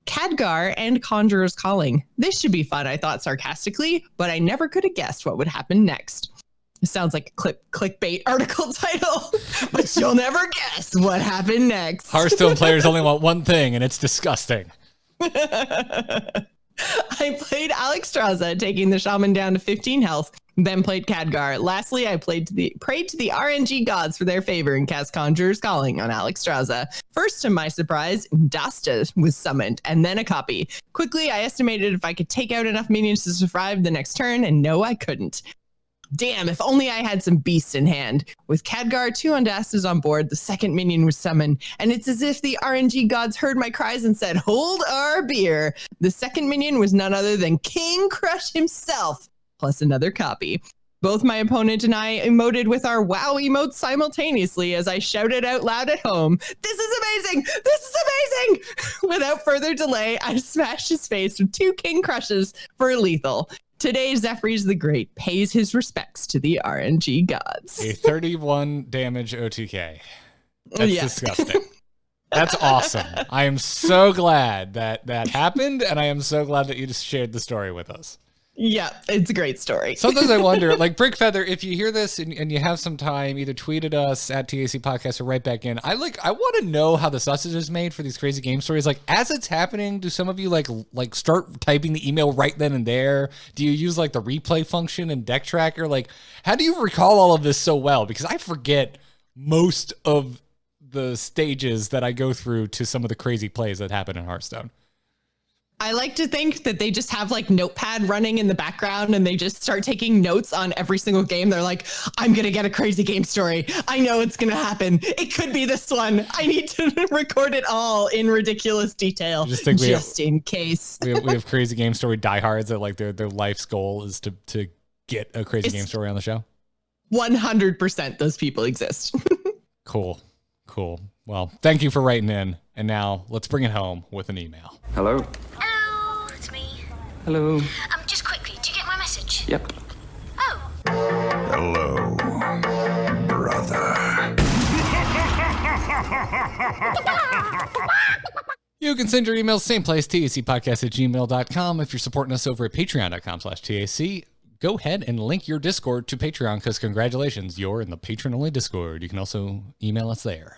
Khadgar, and Conjurer's Calling. This should be fun, I thought sarcastically, but I never could have guessed what would happen next. It sounds like a clickbait article title, but you'll never guess what happened next. Hearthstone players only want one thing, and it's disgusting. I played Alexstrasza, taking the Shaman down to 15 health, then played Khadgar. Lastly, I prayed to the RNG gods for their favor and cast Conjurer's Calling on Alexstrasza. First, to my surprise, Dasta was summoned, and then a copy. Quickly, I estimated if I could take out enough minions to survive the next turn, and no, I couldn't. Damn, if only I had some beasts in hand. With Khadgar, 2 Undastas on board, the second minion was summoned, and it's as if the RNG gods heard my cries and said, hold our beer. The second minion was none other than King Crush himself, plus another copy. Both my opponent and I emoted with our WoW emotes simultaneously as I shouted out loud at home, this is amazing! This is amazing! Without further delay, I smashed his face with 2 King Crushes for lethal. Today, Zephyrs the Great pays his respects to the RNG gods. A 31 damage OTK. That's disgusting. That's awesome. I am so glad that happened, and I am so glad that you just shared the story with us. Yeah, it's a great story. Sometimes I wonder, like Brickfeather, if you hear this and you have some time, either tweet at us at TAC Podcast or right back in. I want to know how the sausage is made for these crazy game stories. Like as it's happening, do some of you like start typing the email right then and there? Do you use like the replay function and deck tracker? Like how do you recall all of this so well? Because I forget most of the stages that I go through to some of the crazy plays that happen in Hearthstone. I like to think that they just have like Notepad running in the background and they just start taking notes on every single game. They're like, I'm going to get a crazy game story. I know it's going to happen. It could be this one. I need to record it all in ridiculous detail just in case. We have crazy game story diehards that like their life's goal is to get a crazy game story on the show. 100% those people exist. Cool. Well, thank you for writing in. And now let's bring it home with an email. Hello? Hello, it's me. Hello? Just quickly, do you get my message? Yep. Oh. Hello, brother. You can send your emails same place, tacpodcast@gmail.com. If you're supporting us over at patreon.com/TAC, go ahead and link your Discord to Patreon because congratulations, you're in the patron-only Discord. You can also email us there.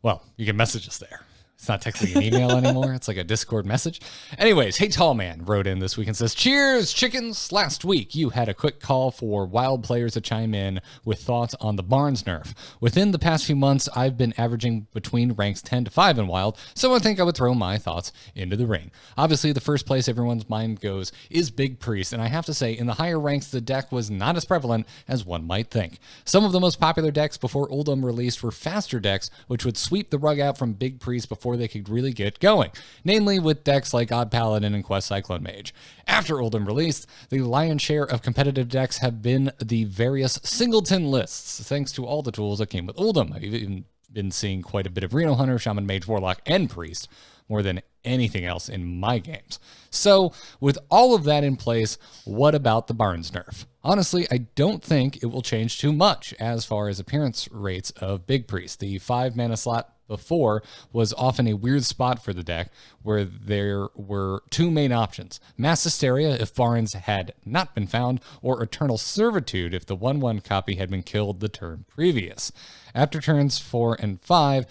Well, you can message us there. It's not technically an email anymore. It's like a Discord message. Anyways, Hey Tall Man wrote in this week and says, cheers, chickens. Last week, you had a quick call for Wild players to chime in with thoughts on the Barnes nerf. Within the past few months, I've been averaging between ranks 10 to 5 in Wild, so I think I would throw my thoughts into the ring. Obviously, the first place everyone's mind goes is Big Priest, and I have to say, in the higher ranks, the deck was not as prevalent as one might think. Some of the most popular decks before Uldum released were faster decks, which would sweep the rug out from Big Priest before they could really get going, namely with decks like Odd Paladin and Quest Cyclone Mage. After Uldum released, the lion's share of competitive decks have been the various singleton lists, thanks to all the tools that came with Uldum. I've even been seeing quite a bit of Reno Hunter, Shaman Mage, Warlock, and Priest. more than anything else in my games. So with all of that in place, what about the Barnes nerf? Honestly, I don't think it will change too much as far as appearance rates of Big Priest. The 5 mana slot before was often a weird spot for the deck where there were 2 main options: Mass Hysteria if Barnes had not been found, or Eternal Servitude if the 1/1 copy had been killed the turn previous. After turns 4 and 5,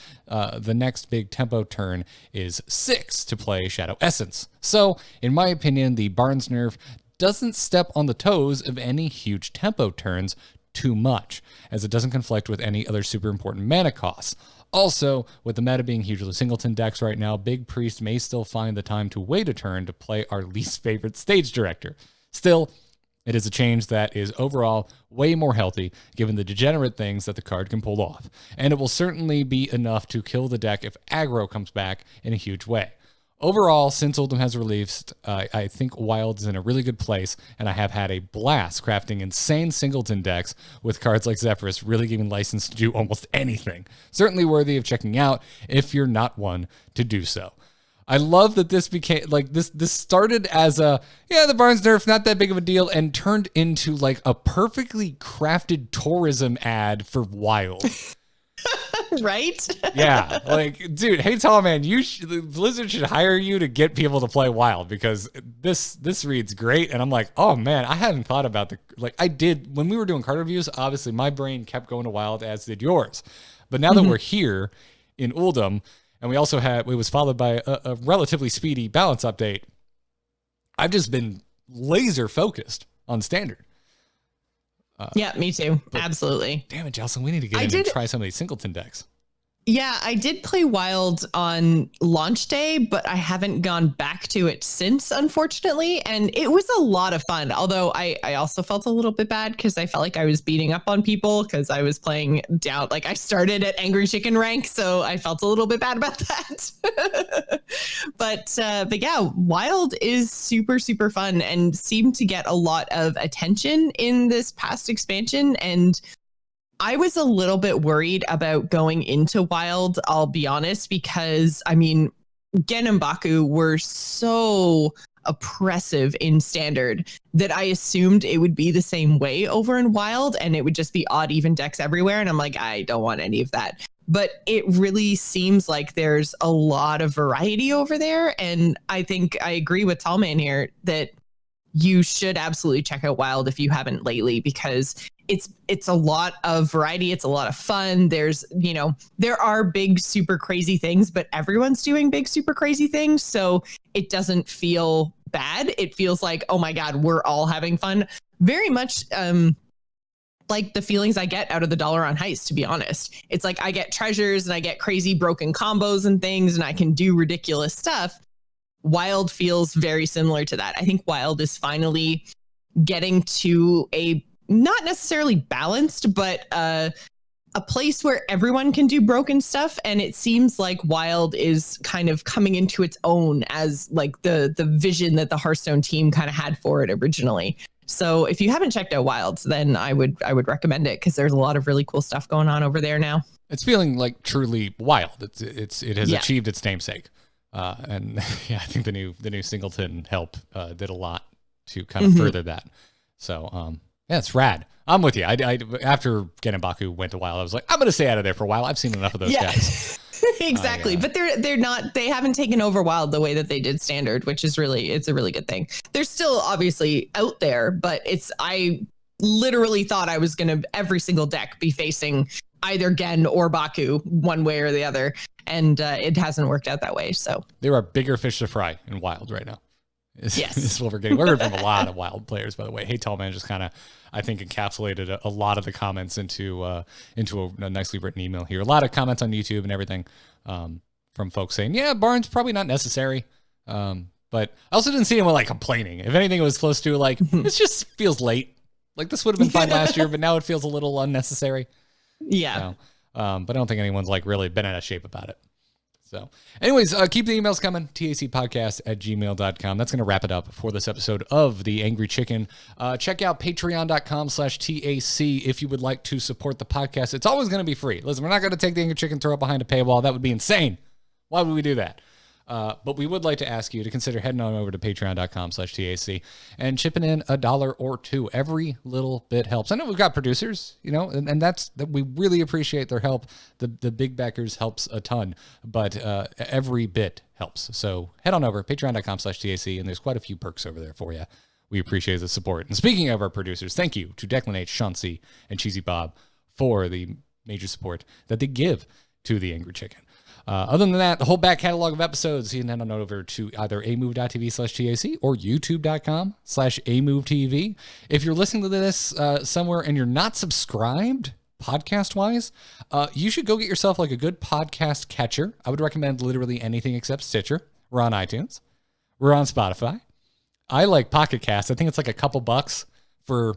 the next big tempo turn is 6 to play Shadow Essence. So, in my opinion, the Barnes nerf doesn't step on the toes of any huge tempo turns too much, as it doesn't conflict with any other super important mana costs. Also, with the meta being hugely singleton decks right now, Big Priest may still find the time to wait a turn to play our least favorite stage director. Still, it is a change that is overall way more healthy given the degenerate things that the card can pull off, and it will certainly be enough to kill the deck if aggro comes back in a huge way. Overall, since Oldhim has released, I think Wild is in a really good place, and I have had a blast crafting insane singleton decks with cards like Zephyrus really giving license to do almost anything. Certainly worthy of checking out if you're not one to do so. I love that this became, like, this started as the Barnes nerf, not that big of a deal, and turned into, like, a perfectly crafted tourism ad for Wild. Right? Yeah, like, dude, hey, tall man, Blizzard should hire you to get people to play Wild, because this reads great, and I'm like, oh man, I hadn't thought about I did when we were doing card reviews. Obviously, my brain kept going to Wild, as did yours, but now that we're here in Uldum, and we also it was followed by a relatively speedy balance update, I've just been laser focused on Standard. Yeah, me too. Absolutely. Damn it, Jelson, we need to get in and try some of these singleton decks. Yeah, I did play Wild on launch day, but I haven't gone back to it since, unfortunately. And it was a lot of fun. Although I also felt a little bit bad because I felt like I was beating up on people because I was playing down. Like, I started at Angry Chicken rank, so I felt a little bit bad about that. But yeah, Wild is super, super fun and seemed to get a lot of attention in this past expansion. And I was a little bit worried about going into Wild, I'll be honest, because, I mean, Gen and Baku were so oppressive in Standard that I assumed it would be the same way over in Wild, and it would just be odd even decks everywhere. And I'm like, I don't want any of that. But it really seems like there's a lot of variety over there. And I think I agree with Tallman here that you should absolutely check out Wild if you haven't lately, because it's a lot of variety. It's a lot of fun. There's, there are big, super crazy things, but everyone's doing big, super crazy things. So it doesn't feel bad. It feels like, oh my God, we're all having fun. Very much like the feelings I get out of the Dalaran Heist, to be honest. It's like I get treasures and I get crazy broken combos and things, and I can do ridiculous stuff. Wild feels very similar to that. I think Wild is finally getting to a not necessarily balanced, but a place where everyone can do broken stuff. And it seems like Wild is kind of coming into its own as like the vision that the Hearthstone team kind of had for it originally. So if you haven't checked out Wild, then I would recommend it, because there's a lot of really cool stuff going on over there now. It's feeling like truly Wild. It has achieved its namesake. And yeah, I think the new singleton help did a lot to kind of further that. So yeah, it's rad. I'm with you. I after Gen Baku went to Wild, I was like, I'm gonna stay out of there for a while. I've seen enough of those guys. Exactly. But they haven't taken over Wild the way that they did Standard, which is it's a really good thing. They're still obviously out there, but I literally thought I was gonna every single deck be facing either Gen or Baku one way or the other. And it hasn't worked out that way. So there are bigger fish to fry in Wild right now. Yes. This is what we're getting. We're heard from a lot of Wild players, by the way. Hey, Tallman just kind of, I think, encapsulated a lot of the comments into a nicely written email here. A lot of comments on YouTube and everything from folks saying, yeah, Barnes probably not necessary. But I also didn't see anyone like complaining. If anything, it was close to like, it just feels late. Like, this would have been fine last year, but now it feels a little unnecessary. Yeah. But I don't think anyone's like really been out of shape about it. So anyways, keep the emails coming, tacpodcast@gmail.com. That's going to wrap it up for this episode of The Angry Chicken. Check out patreon.com/TAC if you would like to support the podcast. It's always going to be free. Listen, we're not going to take The Angry Chicken, throw it behind a paywall. That would be insane. Why would we do that? But we would like to ask you to consider heading on over to patreon.com/TAC and chipping in $1 or $2. Every little bit helps. I know we've got producers, and that we really appreciate their help. The big backers helps a ton, but every bit helps. So head on over patreon.com/TAC, and there's quite a few perks over there for you. We appreciate the support. And speaking of our producers, thank you to Declan H, Chauncey, and Cheesy Bob for the major support that they give to the Angry Chicken. Other than that, the whole back catalog of episodes, you can head on over to either amove.tv/TAC or youtube.com/amovetv. If you're listening to this somewhere and you're not subscribed, podcast-wise, you should go get yourself like a good podcast catcher. I would recommend literally anything except Stitcher. We're on iTunes. We're on Spotify. I like Pocket Cast. I think it's like a couple bucks for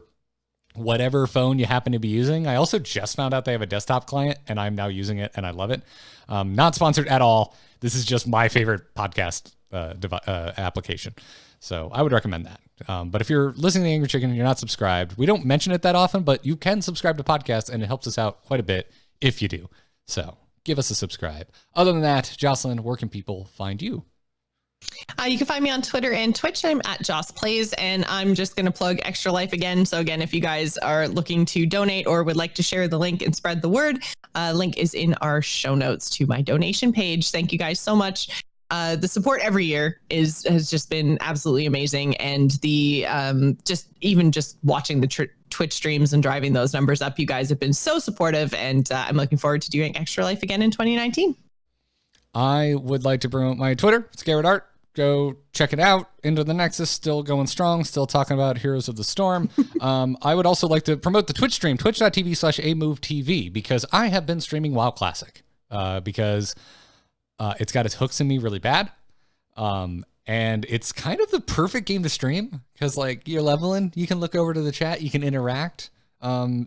whatever phone you happen to be using. I also just found out they have a desktop client, and I'm now using it, and I love it. Not sponsored at all. This is just my favorite podcast application. So I would recommend that. But if you're listening to The Angry Chicken and you're not subscribed, we don't mention it that often, but you can subscribe to podcasts, and it helps us out quite a bit if you do. So give us a subscribe. Other than that, Jocelyn, where can people find you? You can find me on Twitter and Twitch. I'm at Joss Plays, and I'm just going to plug Extra Life again. So again, if you guys are looking to donate or would like to share the link and spread the word, link is in our show notes to my donation page. Thank you guys so much. The support every year has just been absolutely amazing, and the just watching the Twitch streams and driving those numbers up, you guys have been so supportive, and I'm looking forward to doing Extra Life again in 2019. I would like to promote my Twitter, Scared Art. Go check it out. Into the Nexus, still going strong, still talking about Heroes of the Storm. I would also like to promote the Twitch stream, twitch.tv/amovetv, because I have been streaming WoW Classic because it's got its hooks in me really bad. And it's kind of the perfect game to stream because, like, you're leveling, you can look over to the chat, you can interact.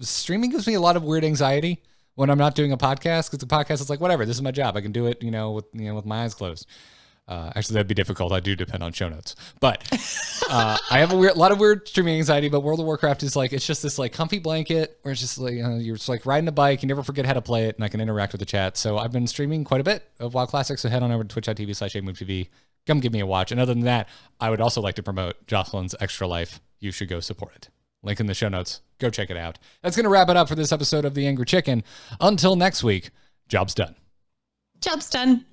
Streaming gives me a lot of weird anxiety when I'm not doing a podcast, because the podcast is like, whatever, this is my job. I can do it, with my eyes closed. Actually, that'd be difficult. I do depend on show notes, but I have a lot of weird streaming anxiety. But World of Warcraft is like, it's just this like comfy blanket where it's just like you're just like riding a bike. You never forget how to play it, and I can interact with the chat. So I've been streaming quite a bit of WoW Classic. So head on over to twitch.tv/amovetv. Come give me a watch. And other than that, I would also like to promote Jocelyn's Extra Life. You should go support it. Link in the show notes. Go check it out. That's going to wrap it up for this episode of The Angry Chicken. Until next week, job's done. Job's done.